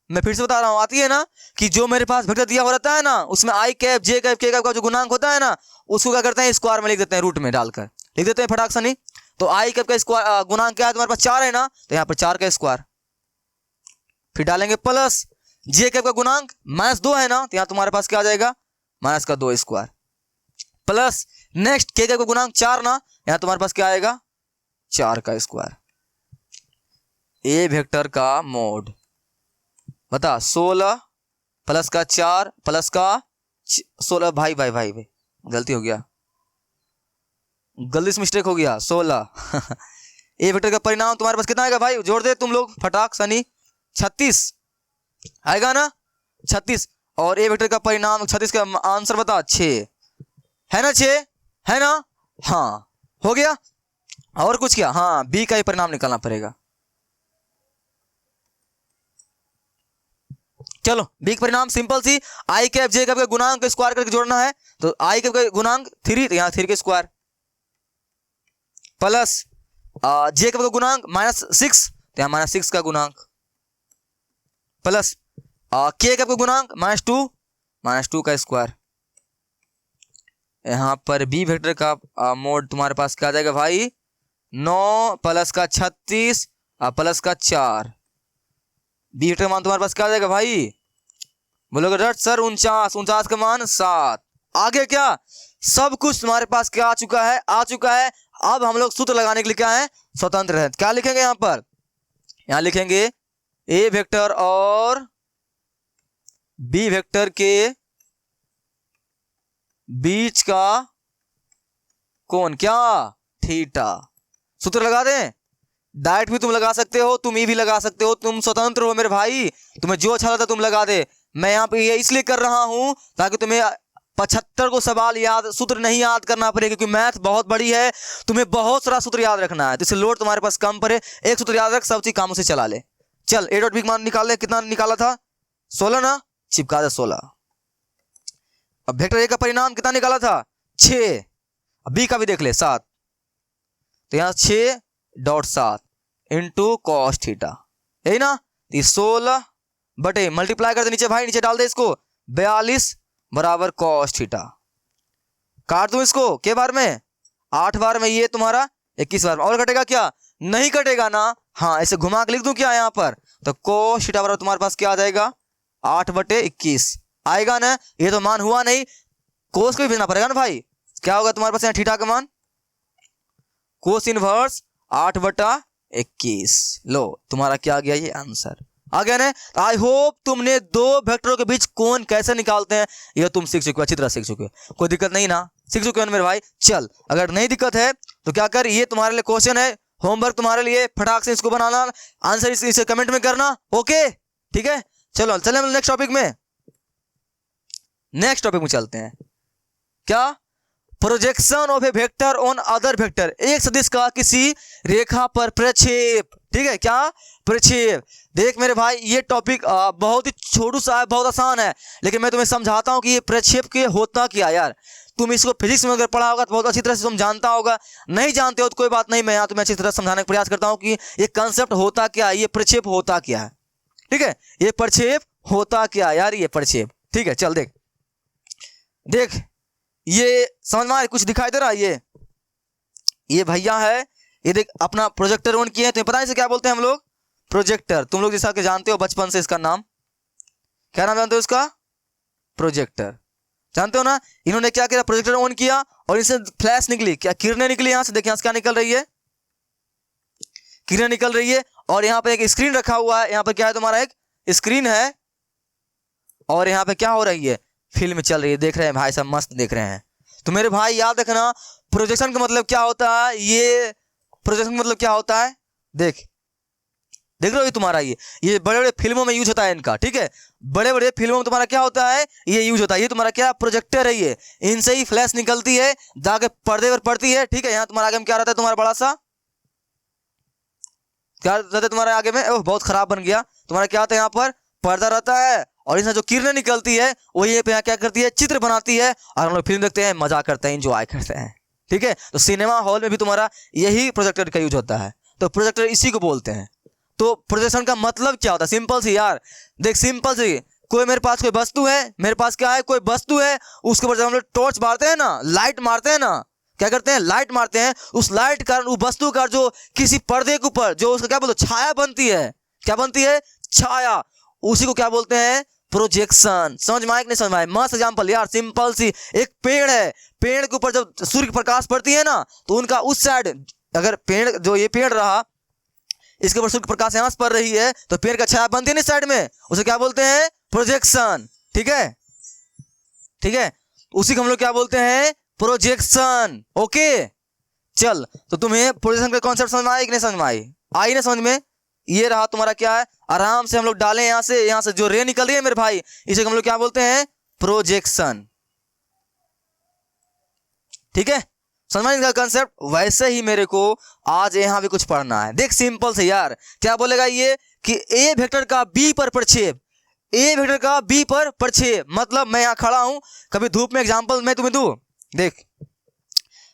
Speaker 1: मैं फिर से बता रहा हूं, आती है ना, कि जो मेरे पास वेक्टर दिया हो रहता है ना, उसमें आई कैप जे कैप के कैप का जो गुणांक होता है ना, उसको क्या करते हैं स्क्वायर में लिख देते हैं, रूट में डालकर लिख देते हैं फटाक से नहीं। तो आई कैप का स्क्वायर गुणांक क्या है तुम्हारे पास 4 है ना, तो यहाँ पर 4 का स्क्वायर, फिर डालेंगे प्लस जे कैप का गुणांक -2 है ना, तो यहाँ तुम्हारे पास क्या आ जाएगा माइनस का 2 स्क्वायर प्लस नेक्स्ट के कैप का गुणांक 4 ना, यहाँ तुम्हारे पास क्या आएगा 4 का स्क्वायर। ए वेक्टर का मोड बता 16 प्लस का 4 प्लस का 16, भाई गलती हो गया, गलती से मिस्टेक हो गया 16 ए वेक्टर का परिणाम तुम्हारे पास कितना आएगा भाई, जोड़ दे तुम लोग फटाक सनी, 36 आएगा ना 36। और ए वेक्टर का परिणाम 36 का आंसर बता 6 है ना, 6 है ना, हाँ हो गया। और कुछ क्या, हाँ बी का ही परिणाम निकालना पड़ेगा। चलो बी का परिणाम सिंपल सी, आई कैप जे कैप का गुणांक को स्क्वायर करके जोड़ना है, तो आई कैप का गुणांक 3, तो यहाँ 3 के स्क्वायर प्लस जे कैप का गुणांक -6, तो यहाँ -6 का गुणांक प्लस के कैप का गुणांक -2 का स्क्वायर। यहाँ पर बी वेक्टर का मोड तुम्हारे पास क्या आ जाएगा भाई 9 प्लस का 36 प्लस का 4, बी वेक्टर का मान तुम्हारे पास क्या आ जाएगा भाई, बोलोगे डट सर 49 का मान 7। आगे क्या सब कुछ तुम्हारे पास क्या आ चुका है। अब हम लोग सूत्र लगाने के लिए क्या है स्वतंत्र है, क्या लिखेंगे यहाँ पर, यहाँ लिखेंगे ए वेक्टर और बी वेक्टर के बीच का कोण क्या थीटा। सूत्र लगा दें, डायरेक्ट भी तुम लगा सकते हो, तुम ये भी लगा सकते हो, तुम स्वतंत्र हो मेरे भाई, तुम्हें जो अच्छा लगता है तुम लगा दे। मैं यहाँ पे ये इसलिए कर रहा हूं ताकि तुम्हें 75 को सवाल याद सूत्र नहीं याद करना पड़े, क्योंकि मैथ बहुत बड़ी है, तुम्हें बहुत सारा सूत्र याद रखना है, तो इससे लोड तुम्हारे पास कम पड़े। एक सूत्र याद रख, सब चीज कामों से चला ले। चल ए डॉट बी मान निकाल ले, कितना निकाला था 16 ना, चिपका दे 16। अब वेक्टर ए का परिणाम कितना निकाला था 6, अब बी का भी देख ले 7, तो यहाँ 6.7 इंटू कॉस थीटा, यही ना, 16 बटे मल्टीप्लाई कर दे नीचे भाई, नीचे डाल दे इसको 42 बराबर कॉस थीटा। काट दूं इसको के बार में 8 बार में, ये तुम्हारा 21 बार। और कटेगा क्या? नहीं कटेगा ना। हाँ, ऐसे घुमा के लिख दूं क्या यहाँ पर? तो कोस थीटा बराबर तुम्हारे पास क्या आ जाएगा? 8/21 आएगा ना। ये तो मान हुआ नहीं, कोस को भी भेजना पड़ेगा ना भाई। क्या होगा तुम्हारे पास यहाँ थीटा का मान? Cos inverse 8/21। लो तुम्हारा क्या आ गया? ये आंसर आ गया ना। आई होप तुमने दो वेक्टरों के बीच कोण कैसे निकालते हैं ये तुम सीख चुके हो, अच्छी तरह सीख चुके हो। कोई दिक्कत नहीं ना? सीख चुके हो मेरे भाई। चल, अगर नहीं दिक्कत है तो क्या कर, ये तुम्हारे लिए क्वेश्चन है, होमवर्क तुम्हारे लिए, फटाक से इसको बनाना, आंसर इसे कमेंट में करना। ओके ठीक है, चलो चले हम नेक्स्ट टॉपिक में। नेक्स्ट टॉपिक में चलते हैं। क्या? Projection of A vector on other vector, एक सदिश का किसी रेखा पर प्रक्षेप। ठीक है, क्या? प्रक्षेप। देख मेरे भाई, ये टॉपिक बहुत ही छोटू सा है, बहुत आसान है, लेकिन मैं तुम्हें समझाता हूं कि ये प्रक्षेप के होता क्या यार। तुम इसको फिजिक्स में अगर पढ़ा होगा तो बहुत अच्छी तरह से तुम जानता होगा, नहीं जानते हो तो कोई बात नहीं, मैं यहाँ तुम्हें अच्छी तरह समझाने का प्रयास करता हूँ कि ये कंसेप्ट होता क्या है, ये प्रक्षेप होता क्या है। ठीक है, ये प्रक्षेप होता क्या यार, ये प्रक्षेप। ठीक है, चल देख देख, ये समझ में कुछ दिखाई दे रहा है? ये भैया है, ये देख अपना प्रोजेक्टर ऑन किए हैं। तुम्हें पता है इसे क्या बोलते हैं हम लोग? प्रोजेक्टर। तुम लोग जैसा कि जानते हो बचपन से, इसका नाम क्या नाम जानते हो इसका? प्रोजेक्टर। जानते हो ना? इन्होंने क्या किया? प्रोजेक्टर ऑन किया और इनसे फ्लैश निकली, क्या किरणें निकली यहां से। देखिए यहां से क्या निकल रही है? किरणें निकल रही है। और यहाँ पे एक स्क्रीन रखा हुआ है, यहाँ पे क्या है तुम्हारा? एक स्क्रीन है, और यहाँ पे क्या हो रही है? फिल्म चल रही है। देख रहे हैं भाई साहब, मस्त देख रहे हैं। तो मेरे भाई याद रखना, प्रोजेक्शन का मतलब क्या होता है? ये प्रोजेक्शन का मतलब क्या होता है? देख रहे हो तुम्हारा, ये बड़े बड़े फिल्मों में यूज होता है इनका। ठीक है, बड़े बड़े फिल्मों में तुम्हारा क्या होता है? ये यूज होता है। ये तुम्हारा क्या? प्रोजेक्टर है। ये इनसे ही फ्लैश निकलती है, जाके पर्दे पर पड़ती है। ठीक है, यहाँ तुम्हारा आगे में क्या रहता है? तुम्हारा बड़ा सा क्या रहता है तुम्हारे आगे में? ओह बहुत खराब बन गया। तुम्हारा क्या आता है? यहाँ पर पर्दा रहता है, और इसमें जो किरणें निकलती है वो ये पे यहाँ क्या करती है? चित्र बनाती है, और हम लोग फिल्म देखते हैं, मजा करते हैं, एंजॉय करते हैं। ठीक है, तो सिनेमा हॉल में भी तुम्हारा यही प्रोजेक्टर का यूज होता है। तो प्रोजेक्टर इसी को बोलते हैं। तो प्रोजेक्शन का मतलब क्या होता है? सिंपल सी यार, देख सिंपल सी, कोई मेरे पास कोई वस्तु है, मेरे पास क्या है? कोई वस्तु है, उसके ऊपर जब हम लोग टॉर्च मारते हैं ना, लाइट मारते हैं ना, क्या करते हैं? लाइट मारते हैं। उस लाइट का, उस वस्तु का जो किसी पर्दे के ऊपर जो उसका क्या बोलते? छाया बनती है। क्या बनती है? छाया। उसी को क्या बोलते हैं? प्रोजेक्शन। समझ में आया कि नहीं समझ में आया? मस्त एग्जांपल यार, सिंपल सी। एक पेड़ है, पेड़ के ऊपर जब सूर्य की प्रकाश पड़ती है ना, तो उनका उस साइड, अगर पेड़ जो ये पेड़ रहा, इसके ऊपर सूर्य की प्रकाश यहां से पड़ रही है, तो पेड़ का छाया बनती है ना इस साइड में, उसे क्या बोलते हैं? प्रोजेक्शन। ठीक है, ठीक है, उसी को हम लोग क्या बोलते हैं? प्रोजेक्शन। ओके, चल तो तुम्हें प्रोजेक्शन का कॉन्सेप्ट समझ में आया कि नहीं समझ में आई? आई ना समझ में? ये रहा तुम्हारा क्या है? आराम से हम लोग डालें यहां से जो रे निकल रही है मेरे भाई, इसे हम लोग क्या बोलते हैं? प्रोजेक्शन। ठीक है, समझ में इसका कंसेप्ट? वैसे ही मेरे को आज यहाँ भी कुछ पढ़ना है। देख सिंपल से यार, क्या बोलेगा ये कि ए वेक्टर का बी पर प्रक्षेप, ए वेक्टर का बी पर प्रक्षेप। मतलब मैं यहाँ खड़ा हूं, कभी धूप में एग्जांपल मैं तुम्हें दूं। देख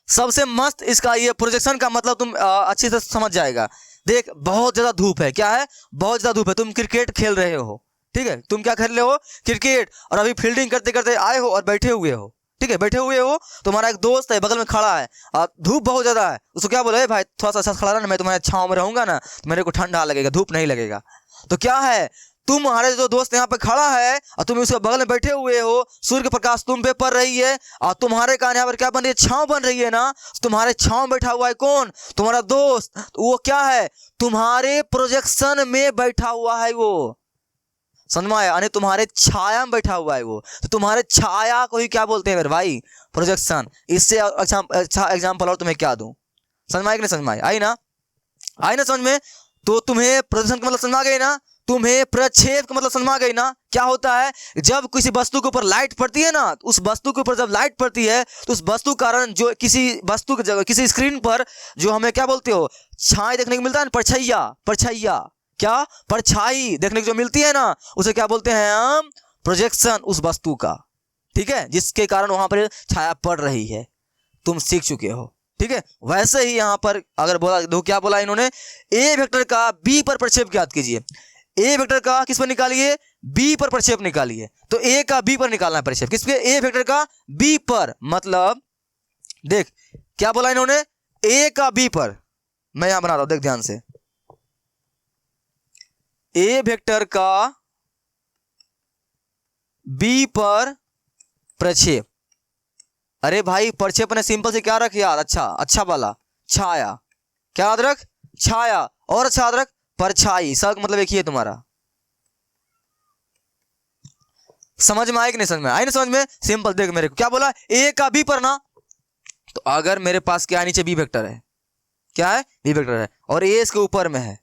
Speaker 1: सबसे मस्त इसका ये प्रोजेक्शन का मतलब तुम अच्छी से समझ जाएगा। देख बहुत ज्यादा धूप है, क्या है? बहुत ज्यादा धूप है, तुम क्रिकेट खेल रहे हो। ठीक है, तुम क्या खेल रहे हो? क्रिकेट। और अभी फील्डिंग करते करते आए हो और बैठे हुए हो। ठीक है, बैठे हुए हो, तुम्हारा एक दोस्त है बगल में खड़ा है, धूप बहुत ज्यादा है, उसको क्या बोले? भाई थोड़ा सा खड़ा रहना, मैं तुम्हारे छांव में रहूंगा ना, तो मेरे को ठंडा लगेगा, धूप नहीं लगेगा। तो क्या है, तुम्हारे जो दोस्त यहाँ पे खड़ा है और तुम उसके बगल में बैठे हुए हो, सूर्य की प्रकाश तुम पे पड़ रही है, और तुम्हारे कारण यहाँ पर क्या बन रही है? छांव बन रही है ना। तुम्हारे छांव बैठा हुआ है कौन? तुम्हारा दोस्त। तो वो क्या है? तुम्हारे प्रोजेक्शन में बैठा हुआ है वो। समझ में आया? यानी तुम्हारे छाया में बैठा हुआ है वो। तो तुम्हारे छाया को ही क्या बोलते हैं मेरे भाई? प्रोजेक्शन। इससे अच्छा एग्जाम्पल और तुम्हें क्या दूं? समझ में आया कि नहीं समझ में आया? आई ना? आई ना समझ में? तो तुम्हें प्रोजेक्शन का मतलब समझ आ गई ना? तुम्हें प्रक्षेप का मतलब समझ में आ गई ना? क्या होता है? जब किसी वस्तु के ऊपर लाइट पड़ती है ना, उस वस्तु के ऊपर जब लाइट पड़ती है तो उस वस्तु कारण जो किसी वस्तु की जगह किसी स्क्रीन पर जो हमें क्या बोलते हो? छाया देखने को मिलता है ना, परछाइया। परछाइया क्या? परछाई देखने को जो मिलती है ना, उसे क्या बोलते हैं हम? प्रोजेक्शन, उस वस्तु का। ठीक है, जिसके कारण वहां पर छाया पड़ रही है। तुम सीख चुके हो। ठीक है, वैसे ही यहां पर अगर बोला, देखो क्या बोला इन्होंने, ए वेक्टर का बी पर प्रक्षेप ज्ञात कीजिए। ए वेक्टर का किस पर निकालिए? बी पर प्रक्षेप निकालिए। तो ए का बी पर निकालना है प्रक्षेप, किस पे? ए वेक्टर का बी पर। मतलब देख क्या बोला इन्होंने, ए का बी पर, मैं यहां बना रहा हूं, देख ध्यान से, ए वेक्टर का बी पर प्रक्षेप। अरे भाई प्रक्षेप ने सिंपल से क्या रख यार, अच्छा अच्छा वाला छाया, क्या याद रख, छाया, और अच्छा याद रख परछाई, सब मतलब एक ही है तुम्हारा। समझ में आया कि नहीं समझ में, आई नहीं समझ में, सिंपल देख मेरे को क्या बोला, ए का बी पर ना, तो अगर मेरे पास क्या नीचे बी वेक्टर है, क्या है बी वेक्टर है, और ए इसके ऊपर में है,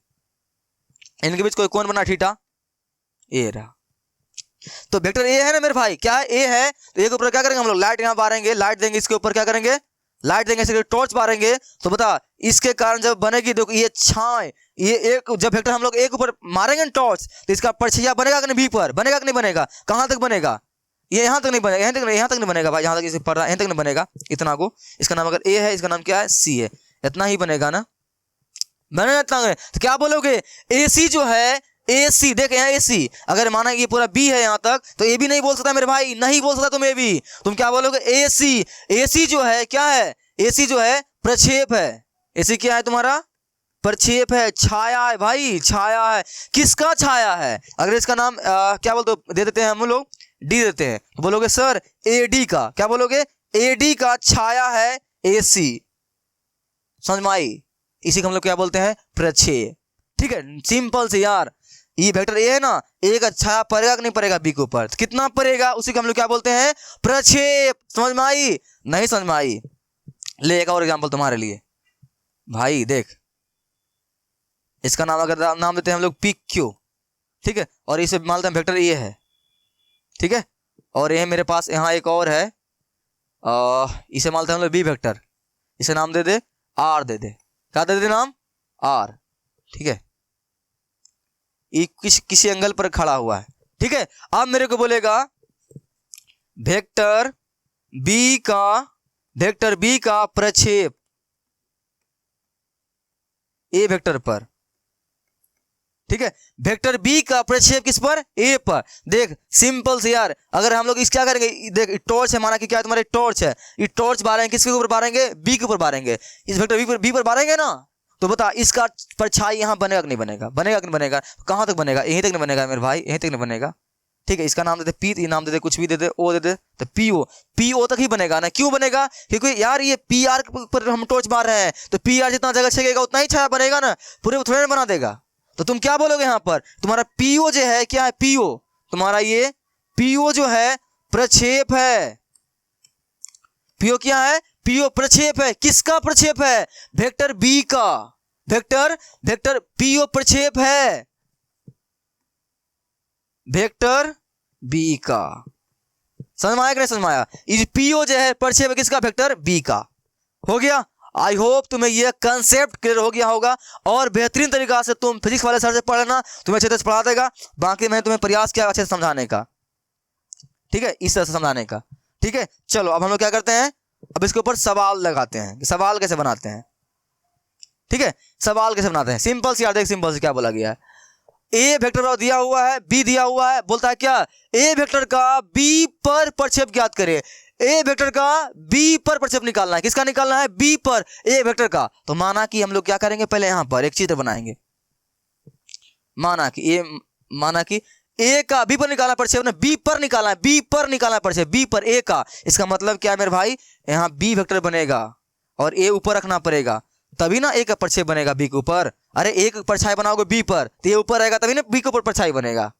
Speaker 1: इनके बीच कोई कौन बना थीटा, ए रहा, तो वेक्टर ए है ना मेरे भाई, क्या है ए है, तो ए के ऊपर क्या करेंगे हम लोग, लाइट यहां मारेंगे, लाइट देंगे इसके ऊपर, क्या करेंगे लाइट देंगे, इसके टॉर्च मारेंगे, तो बता इसके कारण जब बनेगी, देखो ये छाए, ये एक जब वेक्टर हम लोग एक ऊपर मारेंगे ना टॉर्च, तो इसका परछाया बनेगा कि नहीं बी पर, बनेगा कि नहीं बनेगा, कहां तक बनेगा, ये यहां तक नहीं बनेगा, यहां तक नहीं बनेगा भाई, यहां तक इसे पढ़ रहा, यहां तक नहीं बनेगा, इतना को, इसका नाम अगर ए है, इसका नाम क्या है सी है, इतना ही बनेगा ना, बनेगा इतना, तो क्या बोलोगे ए सी जो है, ए सी देख यहाँ ए सी, अगर माना ये पूरा बी है यहाँ तक, तो ए भी नहीं बोल सकता मेरे भाई, नहीं बोल सकता तुम ए भी, तुम क्या बोलोगे ए सी जो है क्या है, ए सी जो है प्रक्षेप है, ए सी क्या है तुम्हारा प्रक्षेप है, छाया है भाई, छाया है, किसका छाया है, अगर इसका नाम क्या बोलते दे देते हैं हम लोग, डी देते हैं, तो बोलोगे सर ए डी का, क्या बोलोगे ए डी का छाया है ए सी, समझ में आई, इसी को हम लोग क्या बोलते हैं प्रक्षेप, ठीक है, सिंपल से यार, ये वेक्टर ए है ना, ए का छाया पड़ेगा कि नहीं पड़ेगा बी के ऊपर, कितना पड़ेगा, उसी को हम लोग क्या बोलते हैं प्रक्षेप, समझ में आई, नहीं समझ में आई, ले एक और एग्जांपल तुम्हारे लिए भाई, देख इसका नाम अगर नाम देते हैं हम लोग पी क्यू, ठीक है, और इसे मानते हैं वेक्टर ए है, ठीक है, और ये मेरे पास यहाँ एक और है, इसे मानते हैं हम लोग बी वेक्टर, इसे नाम दे दे आर, दे दे क्या दे दे नाम आर, ठीक है, ये किसी एंगल पर खड़ा हुआ है, ठीक है, अब मेरे को बोलेगा वेक्टर बी का प्रक्षेप ए वेक्टर पर, ठीक है, वेक्टर बी का प्रक्षेप किस पर ए पर, देख सिंपल से यार, अगर हम लोग इस क्या करेंगे, देख टॉर्च है, माना कि क्या तुम्हारे टॉर्च है, ये टॉर्च बारेंगे किसके ऊपर बारेंगे, बी के ऊपर बारेंगे, इस वेक्टर बी पर बारेंगे ना, तो बता इसका परछाई यहां बनेगा कि नहीं बनेगा, बनेगा कि नहीं बनेगा, कहां तक बनेगा, यहीं तक नहीं बनेगा मेरे भाई, यहीं तक नहीं बनेगा, ठीक है, इसका नाम दे दे पी, नाम दे दे कुछ भी दे दे, ओ दे दे, तो पी ओ तक ही बनेगा ना, क्यों बनेगा, क्योंकि यार ये पी आर पर हम टॉर्च मार रहे हैं, तो पी आर जितना जगह छेगेगा उतना ही छाया बनेगा ना, पूरे थोड़े बना देगा, तो तुम क्या बोलोगे यहाँ पर, तुम्हारा पीओ जो है क्या है, पीओ तुम्हारा ये पीओ जो है प्रक्षेप है, पीओ क्या है, पीओ प्रक्षेप है, किसका प्रक्षेप है, वेक्टर बी का, वेक्टर पीओ प्रक्षेप है वेक्टर बी का, समझ में आया कि नहीं समझ में आया, इस पीओ जो है प्रक्षेप है किसका, वेक्टर बी का, हो गया, आई होप तुम्हें यह कंसेप्ट क्लियर हो गया होगा, और बेहतरीन तरीका से तुम फिजिक्स वाले सर से पढ़ना, तुम्हें अच्छे से पढ़ा देगा, बाकी मैंने तुम्हें प्रयास किया अच्छे से समझाने का, ठीक है, इस तरह से समझाने का, ठीक है, चलो अब हम लोग क्या करते हैं, अब इसके ऊपर सवाल लगाते हैं, सवाल कैसे बनाते हैं, ठीक है, सवाल कैसे बनाते हैं, सिंपल से यार देख, सिंपल से क्या बोला गया है, ए वेक्टर दिया हुआ है, बी दिया हुआ है, बोलता है क्या, ए वेक्टर का बी पर प्रक्षेप ज्ञात करे, ए वेक्टर का बी पर प्रक्षेप निकालना है, किसका निकालना है, बी पर ए वेक्टर का, तो माना कि हम लोग क्या करेंगे, पहले यहां पर एक चित्र बनाएंगे, माना कि ए का बी पर निकालना प्रक्षेप ने, बी पर निकालना है, बी पर निकालना प्रक्षेप, बी पर ए का, इसका मतलब क्या है मेरे भाई, यहाँ बी वेक्टर बनेगा और ए ऊपर रखना पड़ेगा, तभी ना ए का प्रक्षेप बनेगा बी के ऊपर, अरे एक परछाई बनाओगे बी पर, तो ये ऊपर रहेगा तभी ना बी के ऊपर परछाई बनेगा,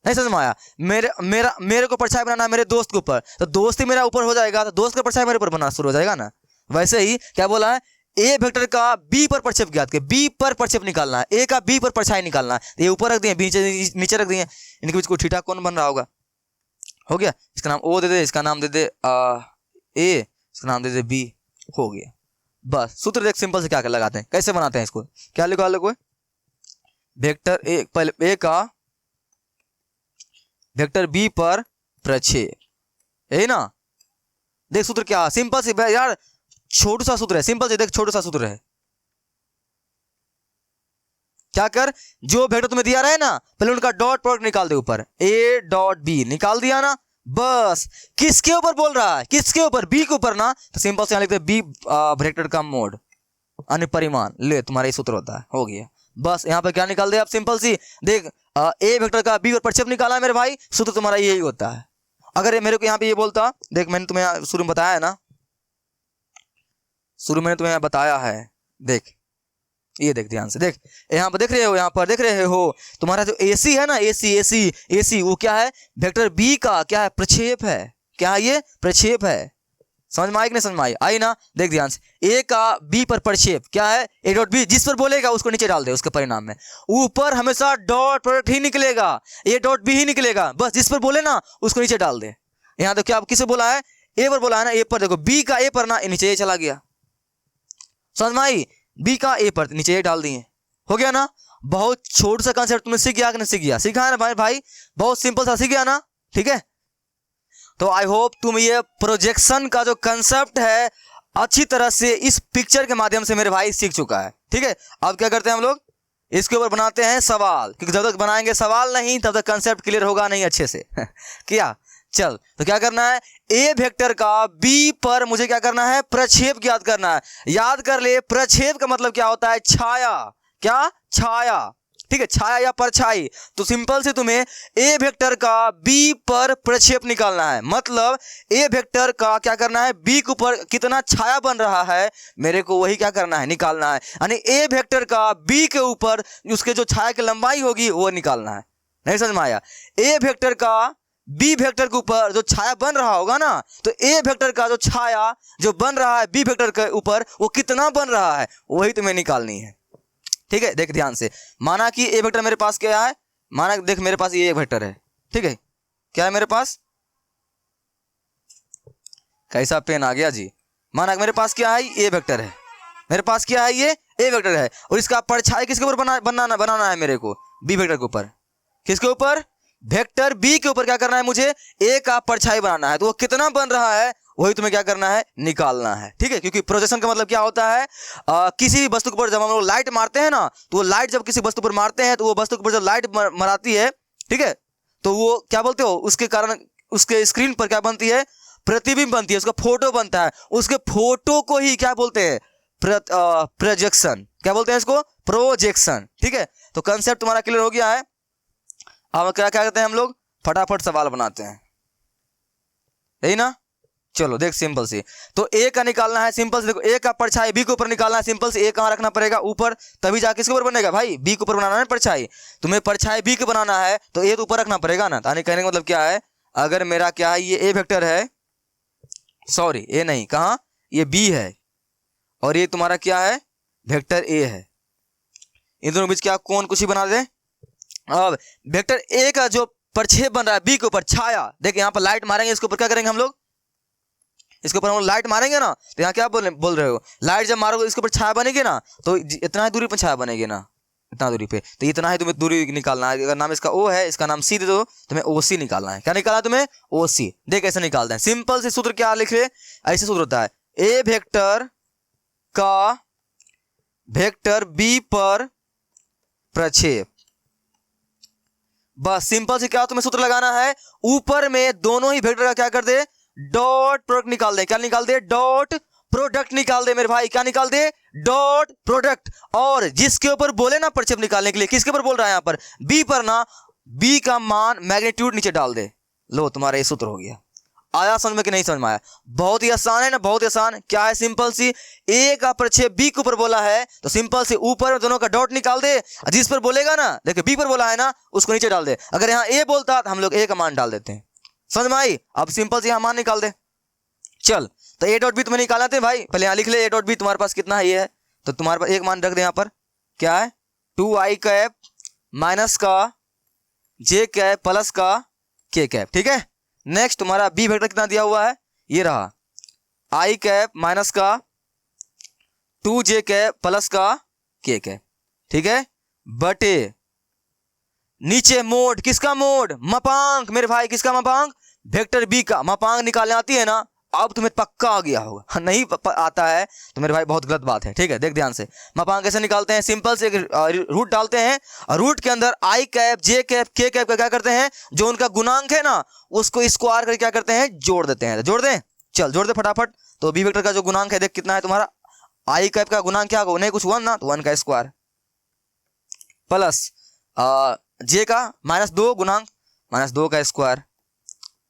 Speaker 1: नहीं समझ में आया, मेरे को परछाई बनाना है मेरे दोस्त के ऊपर, तो दोस्त ही मेरा ऊपर हो जाएगा, तो दोस्त का परछाई मेरे ऊपर बनना शुरू हो जाएगा ना, वैसे ही क्या बोला है, ए वेक्टर का बी पर प्रक्षेप ज्ञात के, बी पर प्रक्षेप निकालना है, ए का बी पर परछाई निकालना है, तो ये ऊपर रख दिए, नीचे रख दिए, इनके बीच को थीटा कौन बन रहा होगा, हो गया, इसका नाम ओ दे दे, इसका नाम दे दे ए, इसका नाम दे दे बी, हो गया, बस सूत्र देख सिंपल से क्या लगाते हैं, कैसे बनाते हैं इसको, क्या लिखो लोग, वेक्टर ए, पहले ए का वेक्टर बी पर प्रक्षेप, यही ना, देख सूत्र क्या, सिंपल से यार, छोटा सा सूत्र है, सिंपल से देख, छोटा सा सूत्र है, क्या कर, जो वेक्टर तुम्हें दिया रहा है ना, पहले उनका डॉट प्रोडक्ट निकाल दे ऊपर, ए डॉट बी निकाल दिया ना, बस, किसके ऊपर बोल रहा है, किसके ऊपर, बी के ऊपर ना, तो सिंपल से यहां लिखते हैं बी वेक्टर का मोड, यानी परिमाण। ले तुम्हारा ये सूत्र होता है, हो गया। बस यहाँ पर क्या निकाल दे आप, सिंपल सी। देख ए वेक्टर का बी पर प्रक्षेप निकाला है मेरे भाई, सूत्र तुम्हारा यही होता है। अगर ये मेरे को यहाँ पे ये बोलता, देख मैंने तुम्हें शुरू में बताया है ना, शुरू में तुम्हें बताया है, देख ये देख ध्यान से देख, यहाँ पर देख रहे हो, यहाँ पर देख रहे हो तुम्हारा जो AC है ना, AC वो क्या है, वेक्टर बी का क्या है, प्रक्षेप है। क्या है ये, प्रक्षेप है। समझ में आई कि नहीं समझ में आई, आई ना। देख ध्यान से, ए का बी पर प्रक्षेप क्या है, ए डॉट बी, जिस पर बोलेगा उसको नीचे डाल दे उसके परिणाम में। ऊपर हमेशा डॉट प्रोडक्ट ही निकलेगा, ए डॉट बी ही निकलेगा, बस जिस पर बोले ना उसको नीचे डाल दे। यहाँ तो क्या किसे बोला है, ए पर बोला है ना, ए पर देखो, बी का ए पर ना नीचे ए चला गया। समझ में आई, बी का ए पर नीचे ए डाल दिए, हो गया ना। बहुत छोटा सा कंसेप्ट तुमने सीख गया कि नहीं सीख गया, सीखा है ना भाई, बहुत सिंपल सा सीख गया ना, ठीक है। तो आई होप तुम ये प्रोजेक्शन का जो कंसेप्ट है अच्छी तरह से इस पिक्चर के माध्यम से मेरे भाई सीख चुका है, ठीक है। अब क्या करते हैं हम लोग, इसके ऊपर बनाते हैं सवाल, क्योंकि जब तक बनाएंगे सवाल नहीं तब तक कंसेप्ट क्लियर होगा नहीं अच्छे से क्या। चल तो क्या करना है, ए वेक्टर का बी पर मुझे क्या करना है, प्रक्षेप ज्ञात करना है। याद कर ले, प्रक्षेप का मतलब क्या होता है, छाया। क्या, छाया, ठीक है, छाया या परछाई। तो सिंपल से तुम्हें ए वेक्टर का बी पर प्रक्षेप निकालना है। मतलब ए वेक्टर का क्या करना है, बी के ऊपर कितना छाया बन रहा है मेरे को वही क्या करना है, निकालना है। यानी ए वेक्टर का बी के ऊपर उसके जो छाया की लंबाई होगी वो निकालना है। नहीं समझ में आया, ए वेक्टर का बी वेक्टर के ऊपर जो छाया बन रहा होगा ना, तो ए वेक्टर का जो छाया जो बन रहा है बी वेक्टर के ऊपर वो कितना बन रहा है वही तुम्हें निकालनी है, ठीक है। देख ध्यान से, माना कि ए वेक्टर मेरे पास क्या है, माना देख मेरे पास ये वेक्टर है, ठीक है। क्या है मेरे पास, कैसा पेन आ गया जी। माना मेरे पास क्या है, ए वेक्टर है, मेरे पास क्या है, ये ए वेक्टर है, और इसका परछाई किसके ऊपर बनाना है मेरे को, बी वेक्टर के ऊपर। किसके ऊपर, वेक्टर बी के ऊपर क्या करना है मुझे, ए का परछाई बनाना है। तो वो कितना बन रहा है वही तुम्हें क्या करना है, निकालना है, ठीक है। क्योंकि प्रोजेक्शन का मतलब क्या होता है, किसी भी वस्तु के ऊपर जब हम लोग लाइट मारते हैं ना, तो वो लाइट जब किसी वस्तु पर मारते हैं तो वो वस्तु के ऊपर जब लाइट मराती है, ठीक है, तो वो क्या बोलते हो, उसके कारण उसके स्क्रीन पर क्या बनती है, प्रतिबिंब बनती है, उसका फोटो बनता है। उसके फोटो को ही क्या बोलते हैं, प्रोजेक्शन। क्या बोलते हैं इसको, प्रोजेक्शन, ठीक है। तो कंसेप्ट तुम्हारा क्लियर हो गया है। अब क्या क्या करते हैं हम लोग, फटाफट सवाल बनाते हैं, यही ना। चलो देख सिंपल सी, तो ए का निकालना है, सिंपल से देखो, ए का परछाई बी के ऊपर निकालना है। सिंपल से ए कहाँ रखना पड़ेगा, ऊपर, तभी जाके किसके ऊपर बनेगा भाई, बी के ऊपर बनाना है परछाई। तुम्हें परछाई बी के बनाना है तो ए तो ऊपर रखना पड़ेगा ना। यानी कहने का मतलब क्या है, अगर मेरा क्या है, ये ए वेक्टर है, सॉरी ए नहीं, कहाँ, ये बी है, और ये तुम्हारा क्या है, वेक्टर ए है। इन दोनों के बीच क्या कोण कुछ ही बना दे। अब वेक्टर ए का जो प्रक्षेप बन रहा है बी के ऊपर, छाया, देख यहाँ पर लाइट मारेंगे, इसके ऊपर क्या करेंगे हम लोग, इसके ऊपर हम लोग लाइट मारेंगे ना, तो यहाँ क्या बोल रहे हो, लाइट जब मारोगे इसके ऊपर छाया बनेगी ना, तो इतना ही दूरी पर छाया बनेगी ना, इतना दूरी पे, तो इतना ही तुम्हें दूरी निकालना है। अगर नाम इसका ओ है, इसका नाम सी दे दो, तुम्हें OC निकालना है। क्या निकालना है तुम्हें, OC। देख ऐसे निकालते हैं, सिंपल से सूत्र क्या लिखे, ऐसे सूत्र होता है, ए वेक्टर का वेक्टर बी पर प्रक्षेप। बस सिंपल से क्या तुम्हें सूत्र लगाना है, ऊपर में दोनों ही वेक्टर का क्या कर दे, डॉट प्रोडक्ट निकाल दे। क्या निकाल दे, डॉट प्रोडक्ट निकाल दे मेरे भाई। क्या निकाल दे, डॉट प्रोडक्ट। और जिसके ऊपर बोले ना प्रक्षेप निकालने के लिए, किसके ऊपर बोल रहा है यहाँ पर, बी पर ना, बी का मान मैग्नीट्यूड नीचे डाल दे। लो तुम्हारा ये सूत्र हो गया। आया समझ में कि नहीं समझ में आया, बहुत ही आसान है ना, बहुत ही आसान। क्या है, सिंपल सी, ए का प्रक्षेप बी के ऊपर बोला है तो सिंपल से ऊपर दोनों का डॉट निकाल दे, जिस पर बोलेगा ना, देखिए बी पर बोला है ना, उसको नीचे डाल दे। अगर यहाँ ए बोलता तो हम लोग ए का मान डाल देते हैं। समझ में आई, अब सिंपल से यहाँ मान निकाल दे। चल तो ए डॉट बी तुम्हें निकालना थे भाई, पहले यहाँ लिख ले, ए डॉट बी तुम्हारे पास कितना है, ये है, तो तुम्हारे पास एक मान रख दे यहाँ पर, क्या है, 2i कैप माइनस का जे कैप प्लस का के कैप, ठीक है। नेक्स्ट तुम्हारा बी वेक्टर कितना दिया हुआ है, ये रहा, i कैप माइनस का 2j कैप प्लस का के कैप, ठीक है, बटे नीचे मोड, किसका मोड, मापांक मेरे भाई, किसका मापांक, वेक्टर बी का मापांक निकालने आती है ना। अब तुम्हें पक्का आ गया होगा, नहीं आता है तो मेरे भाई बहुत गलत बात है, ठीक है। देख ध्यान से, मापांक कैसे निकालते हैं, सिंपल से रूट डालते हैं, और रूट के अंदर आई कैप जे कैप के कैप का क्या करते हैं, जो उनका गुणांक है ना उसको स्क्वायर करके क्या करते हैं, जोड़ देते हैं। जोड़ दें, चल जोड़ दे फटाफट। तो बी वेक्टर का जो गुणांक है देख कितना है तुम्हारा, आई कैप का गुणांक क्या होगा, नहीं कुछ 1 ना, तो 1 का स्क्वायर प्लस जे का -2 गुणांक -2 का स्क्वायर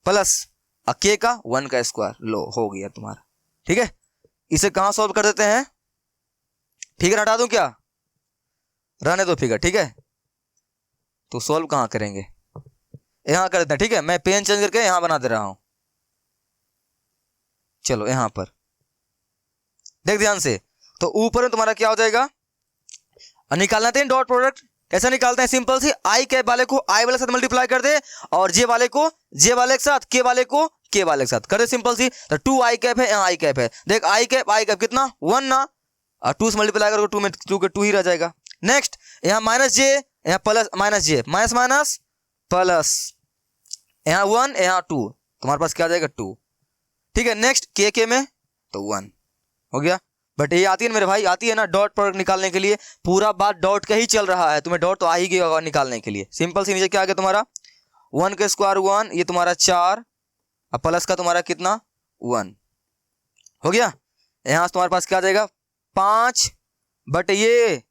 Speaker 1: प्लस के का 1 का स्क्वायर। लो हो गया तुम्हारा। ठीक है, इसे कहाँ सॉल्व कर देते हैं, फिगर हटा दूं क्या, रहने दो फिगर। ठीक है, तो सॉल्व कहाँ करेंगे, यहां कर देते हैं। ठीक है, मैं पेन चेंज करके यहां बना दे रहा हूं। चलो यहां पर देख ध्यान से, तो ऊपर में तुम्हारा क्या हो जाएगा, निकालना है डॉट प्रोडक्ट। कैसे निकालते हैं, सिंपल सी, आई कैप वाले को आई वाले के साथ मल्टीप्लाई कर दे और जे वाले को जे वाले के साथ, के वाले को के वाले के साथ कर दे, सिंपल सी। तो 2 आई कैप है, यहाँ आई कैप है, देख आई कैप कितना 1 ना, और 2 से मल्टीप्लाई करोगे 2 में 2 के 2 ही रह जाएगा। नेक्स्ट यहाँ माइनस जे, यहाँ प्लस माइनस जे, माइनस माइनस प्लस, यहाँ 1 यहाँ 2, तुम्हारे पास क्या आ जाएगा 2। ठीक है, नेक्स्ट के में तो 1 हो गया। बट ये आती है ना मेरे भाई, आती है ना डॉट प्रोडक्ट निकालने के लिए, पूरा बात डॉट का ही चल रहा है, तुम्हें डॉट तो आ ही गया निकालने के लिए। सिंपल सी नीचे क्या आ गया तुम्हारा 1 का स्क्वायर 1, ये तुम्हारा 4 और प्लस का तुम्हारा कितना 1 हो गया। यहाँ से तुम्हारे पास क्या आ जाएगा 5, बट ये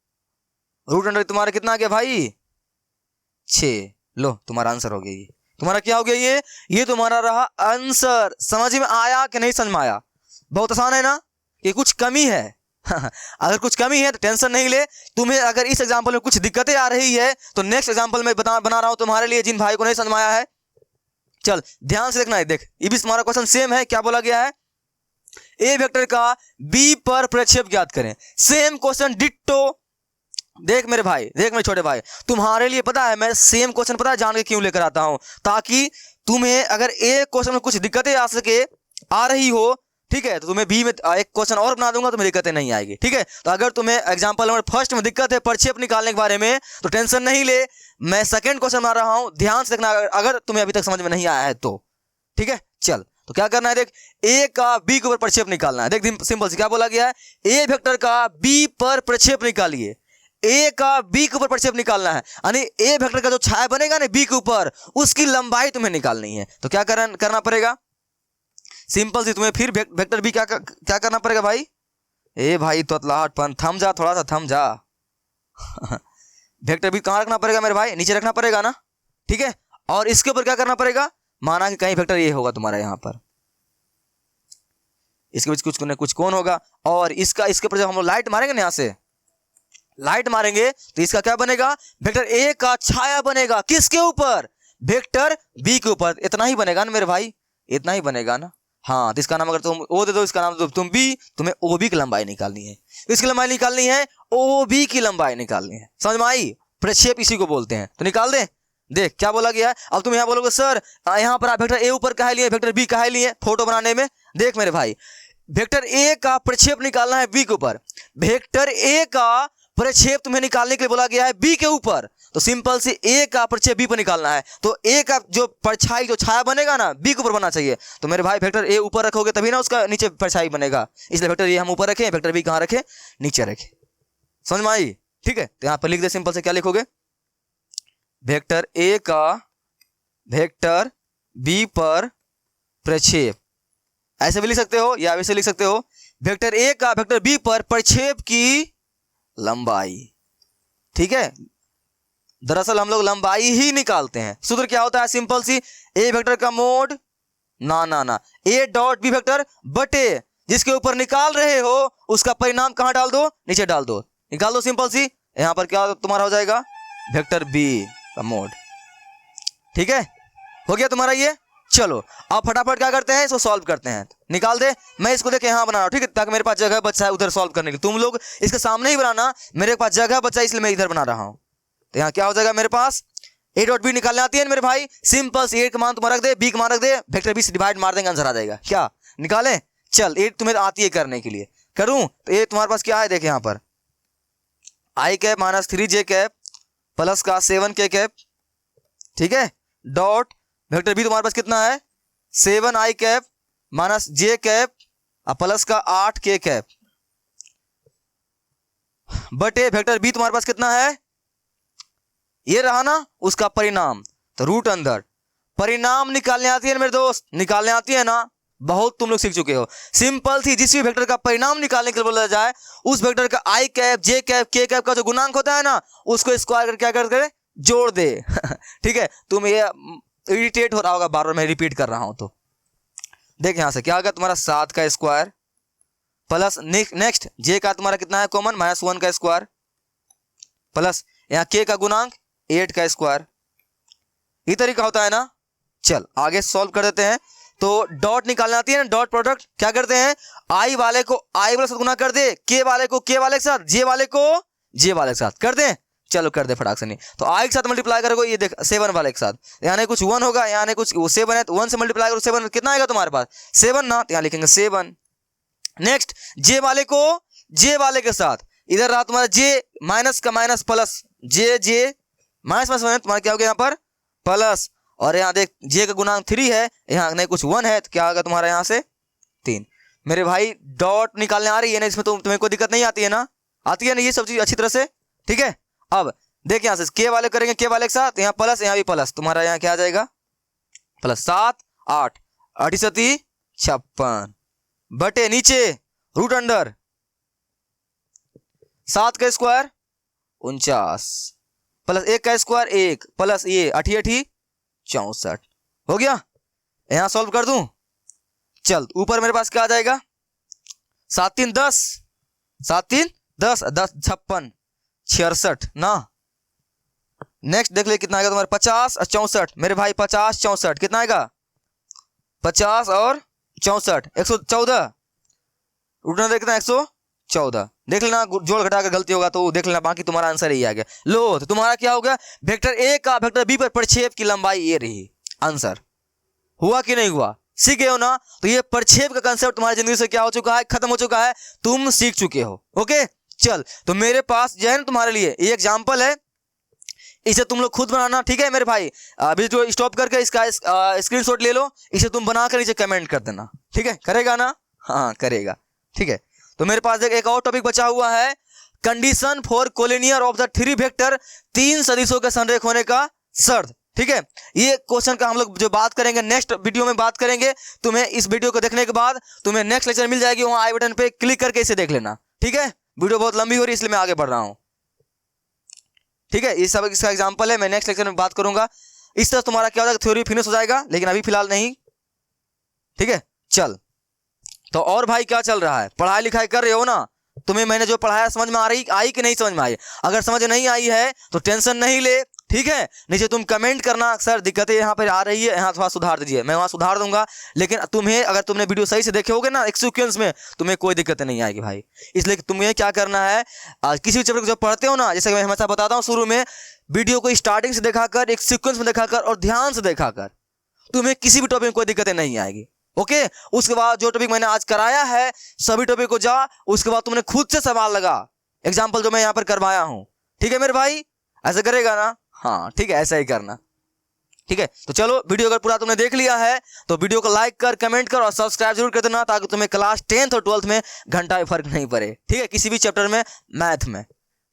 Speaker 1: रूट अंडर तुम्हारा कितना आ गया भाई 6। लो तुम्हारा आंसर हो गया, ये तुम्हारा क्या हो गया, ये तुम्हारा रहा आंसर। समझ में आया कि नहीं समझ में आया, बहुत आसान है ना, कि कुछ कमी है अगर कुछ कमी है तो टेंशन नहीं ले। तुम्हें अगर इस एग्जांपल में कुछ दिक्कतें आ रही है तो नेक्स्ट एग्जांपल में बना रहा हूं तुम्हारे लिए, जिन भाई को नहीं समझ में आया है। चल ध्यान से देखना है, देख ये भी तुम्हारा क्वेश्चन सेम है। क्या बोला गया है, ए वेक्टर का बी पर प्रक्षेप ज्ञात करें। Same question ditto. देख मेरे भाई, देख मेरे छोटे भाई, तुम्हारे लिए पता है मैं सेम क्वेश्चन पता है जान के क्यों लेकर आता हूं, ताकि तुम्हें अगर एक क्वेश्चन में कुछ दिक्कतें आ रही हो, ठीक है, तो तुम्हें बी में एक क्वेश्चन और बना दूंगा, तुम्हें दिक्कतें नहीं आएगी। ठीक है, तो अगर तुम्हें एग्जांपल नंबर फर्स्ट में दिक्कत है प्रक्षेप निकालने के बारे में तो टेंशन नहीं ले, मैं सेकंड क्वेश्चन बना रहा हूं, ध्यान से देखना अगर तुम्हें अभी तक समझ में नहीं आया है तो। ठीक है, चल तो क्या करना है, देख ए का बी के ऊपर प्रक्षेप निकालना है। देख सिंपल से क्या बोला गया है, ए वेक्टर का बी पर प्रक्षेप निकालिए। ए का बी के ऊपर प्रक्षेप निकालना है, यानी ए वेक्टर का जो छाया बनेगा ना बी के ऊपर, उसकी लंबाई तुम्हें निकालनी है। तो क्या करना पड़ेगा, सिंपल सी, तुम्हें फिर वेक्टर बी क्या करना पड़ेगा भाई, ए भाई तोतलाहटपन, थम जा, थोड़ा सा थम जा वेक्टर बी कहां रखना पड़ेगा मेरे भाई, नीचे रखना पड़ेगा ना। ठीक है, और इसके ऊपर क्या करना पड़ेगा, माना कि कहीं वेक्टर ये होगा तुम्हारा, यहां पर इसके बीच कुछ कौन होगा, और इसके ऊपर जब हम लोग लाइट मारेंगे ना, यहां से लाइट मारेंगे तो इसका क्या बनेगा, वेक्टर ए का छाया बनेगा। किसके ऊपर, वेक्टर बी के ऊपर। इतना ही बनेगा ना मेरे भाई, इतना ही बनेगा ना। हाँ, तो इसका नाम अगर तुम ओ दे दो, इसका नाम तुम बी, तुम्हें ओ बी की लंबाई निकालनी है। इसकी लंबाई निकालनी है, ओ बी की लंबाई निकालनी है। समझ में आई, प्रक्षेप इसी को बोलते हैं। तो निकाल दे, देख क्या बोला गया है। अब तुम यहाँ बोलोगे सर यहाँ पर आप वेक्टर ए ऊपर कहा लिए, वेक्टर बी कहा लिए फोटो बनाने में। देख मेरे भाई, वेक्टर ए का प्रक्षेप निकालना है बी के ऊपर, वेक्टर ए का प्रक्षेप तुम्हें निकालने के लिए बोला गया है बी के ऊपर। तो सिंपल से ए का प्रक्षेप बी पर निकालना है, तो ए का जो परछाई जो छाया बनेगा ना बी के ऊपर बनना चाहिए। तो मेरे भाई वेक्टर ए ऊपर रखोगे तभी ना उसका नीचे परछाई बनेगा, इसलिए वेक्टर ए हम ऊपर रखें, वेक्टर बी कहाँ रखें, नीचे रखें। समझ में आई, ठीक है। तो यहाँ पर लिख दे, सिंपल से क्या लिखोगे, वेक्टर ए का वेक्टर बी पर प्रक्षेप, ऐसे भी लिख सकते हो या वैसे लिख सकते हो, वेक्टर ए का वेक्टर बी पर प्रक्षेप की लंबाई। ठीक है, दरअसल हम लोग लंबाई ही निकालते हैं। सूत्र क्या होता है, सिंपल सी, ए वेक्टर का मोड ना ए डॉट बी वेक्टर बटे जिसके ऊपर निकाल रहे हो उसका परिणाम कहां डाल दो, नीचे डाल दो, निकाल दो। सिंपल सी, यहां पर क्या तुम्हारा हो जाएगा, वेक्टर बी का मोड। ठीक है, हो गया तुम्हारा ये। चलो अब फटाफट क्या करते हैं, इसको सॉल्व करते हैं। निकाल दे, मैं इसको देखे यहाँ बना रहा हूँ, ठीक है, ताकि मेरे पास जगह बचा है उधर सॉल्व करने की। तुम लोग इसके सामने ही बनाना, मेरे पास जगह बचा है इसलिए मैं इधर बना रहा हूँ। तो यहाँ क्या हो जाएगा मेरे पास, ए डॉट बी निकालने आती है मेरे भाई, सिंपल से ए का मान तुम रख दे, बी का मान रख दे, वेक्टर बी से डिवाइड मार देंगे, आंसर आ जाएगा। क्या निकालें, चल ए तुम्हें आती है करने के लिए, करूं तो ए तुम्हारे पास क्या है, देखे यहाँ पर i cap minus 3j cap plus का 7k कैप, ठीक है, डॉट वेक्टर बी तुम्हारे पास कितना है 7i cap minus j cap plus का 8k कैप बटे वेक्टर बी तुम्हारे पास कितना है, ये रहा ना उसका परिणाम। तो रूट अंदर परिणाम निकालने आती है मेरे दोस्त, निकालने आती है ना, बहुत तुम लोग सीख चुके हो। सिंपल थी, जिस भी वेक्टर का परिणाम निकालने के लिए बोला जाए, उस वेक्टर का आई कैप, जे कैप, के कैप का जो गुणांक होता है ना, उसको स्क्वायर करके क्या करके जोड़ दे। ठीक है, तुम ये इरिटेट हो रहा होगा बार बार मैं रिपीट कर रहा हूं तो। देख यहां से क्या होगा तुम्हारा 7 का स्क्वायर प्लस नेक्स्ट जे का तुम्हारा कितना है कॉमन -1 का स्क्वायर प्लस यहाँ के का गुणांक 8 का स्क्वायर। ये तरीका होता है ना। चल आगे सॉल्व कर देते हैं। तो डॉट निकालना आती है ना, डॉट प्रोडक्ट क्या करते हैं, आई वाले को आई वाले के साथ गुना कर दे, के वाले को के वाले के साथ, जे वाले को जे वाले के साथ कर दे। चलो कर दे फटाक से। नहीं तो आई के साथ मल्टीप्लाई करोगे, ये देख 7 वाले के साथ, यहाँ कुछ 1 होगा, यहाँ कुछ 7 है तो 1 से मल्टीप्लाई करो 7 कितना आएगा तुम्हारे पास 7 ना, तो यहाँ लिखेंगे 7। नेक्स्ट जे वाले को जे वाले के साथ, इधर रहा तुम्हारा जे माइनस का माइनस प्लस, जे माइनस माइनस तुम्हारा क्या हो गया यहाँ पर प्लस, और यहाँ देख जे का गुणांक 3 है, यहाँ नहीं कुछ 1 है तो क्या होगा तुम्हारा यहाँ से 3। मेरे भाई डॉट निकालने आ रही है ना, इसमें तुम्हें कोई दिक्कत नहीं आती है ना, आती है ना ये सब चीज अच्छी तरह से। ठीक है, अब देख यहाँ से के वाले करेंगे के वाले के साथ, यहाँ प्लस यहाँ भी प्लस, तुम्हारा यहाँ क्या आ जाएगा प्लस 7 8 8 7 56 बटे नीचे रूट अंडर 7 का स्क्वायर 49 प्लस 1 का स्क्वायर 1 प्लस ये 8 8 64 हो गया। यहां सॉल्व कर दूं, चल ऊपर मेरे पास क्या आ जाएगा 7 3 10 7 3 10 10 56 66 ना। नेक्स्ट देख ले कितना आएगा तुम्हारे 50 और 64 मेरे भाई 50 64 कितना आएगा 50 और 64 114 उठना देखना 114 देख लेना, जोड़ घटा कर गलती होगा तो देख लेना, बाकी तुम्हारा आंसर यही आ गया। लो तो तुम्हारा क्या हो गया, वेक्टर ए का वेक्टर बी पर प्रक्षेप की लंबाई ये रही। आंसर हुआ कि नहीं हुआ, सीख गए हो ना। तो ये प्रक्षेप का कंसेप्ट तुम्हारी जिंदगी से क्या हो चुका है, खत्म हो चुका है, तुम सीख चुके हो। ओके चल, तो मेरे पास जो है ना तुम्हारे लिए ये एग्जाम्पल है, इसे तुम लोग खुद बनाना। ठीक है मेरे भाई, अभी जो स्टॉप करके इसका स्क्रीनशॉट ले लो, इसे तुम बनाकर नीचे कमेंट कर देना। ठीक है, करेगा ना, हाँ करेगा। ठीक है, तो मेरे पास एक और टॉपिक बचा हुआ है, condition for collinear of the 3 vector, 3 सदिशों के संरेख होने का शर्त। ठीक है, ये क्वेश्चन का हम लोग जो बात करेंगे नेक्स्ट वीडियो में बात करेंगे। तुम्हें इस वीडियो को देखने के बाद तुम्हें नेक्स्ट लेक्चर मिल जाएगी, वहां आई बटन पे क्लिक करके इसे देख लेना। ठीक है, वीडियो बहुत लंबी हो रही है इसलिए मैं आगे बढ़ रहा हूं। ठीक है, ये सब इसका एग्जांपल है, मैं नेक्स्ट लेक्चर में बात करूंगा। इस तरह तुम्हारा क्या हो जाएगा, थ्योरी फिनिश हो जाएगा, लेकिन अभी फिलहाल नहीं। ठीक है, चल तो और भाई क्या चल रहा है, पढ़ाई लिखाई कर रहे हो ना, तुम्हें मैंने जो पढ़ाया समझ में आई कि नहीं समझ में आई। अगर समझ नहीं आई है तो टेंशन नहीं ले। ठीक है, नीचे तुम कमेंट करना सर दिक्कतें यहाँ पर आ रही है, यहाँ थोड़ा सुधार दीजिए, मैं वहाँ सुधार दूंगा। लेकिन तुम्हें अगर तुमने वीडियो सही से देखे होगे ना एक सीक्वेंस में, तुम्हें कोई दिक्कत नहीं आएगी भाई। इसलिए तुम्हें क्या करना है, किसी भी चैप्टर को जब पढ़ते हो ना, जैसे मैं हमेशा बताता हूँ शुरू में, वीडियो को स्टार्टिंग से दिखाकर एक सीक्वेंस में दिखाकर और ध्यान से दिखाकर, तुम्हें किसी भी टॉपिक में कोई दिक्कतें नहीं आएगी। ओके, उसके बाद जो टॉपिक मैंने आज कराया है सभी टॉपिक को जा, उसके बाद तुमने खुद से सवाल लगा, एग्जाम्पल जो मैं यहाँ पर करवाया हूं। ठीक है मेरे भाई, ऐसे करेगा ना, हाँ ठीक है ऐसा ही करना। ठीक है, तो चलो वीडियो अगर पूरा तुमने देख लिया है तो वीडियो को लाइक कर, कमेंट कर और सब्सक्राइब जरूर कर देना, ताकि तुम्हें क्लास 10th और 12th में घंटा भी फर्क नहीं पड़े। ठीक है, किसी भी चैप्टर में, मैथ में।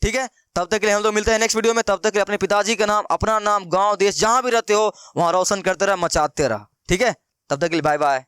Speaker 1: ठीक है, तब तक के लिए हम लोग मिलते हैं नेक्स्ट वीडियो में। तब तक के लिए अपने पिताजी का नाम, अपना नाम, गांव, देश जहां भी रहते हो वहां रोशन करते रह, मचाते रह। ठीक है, तब तक के लिए बाय बाय।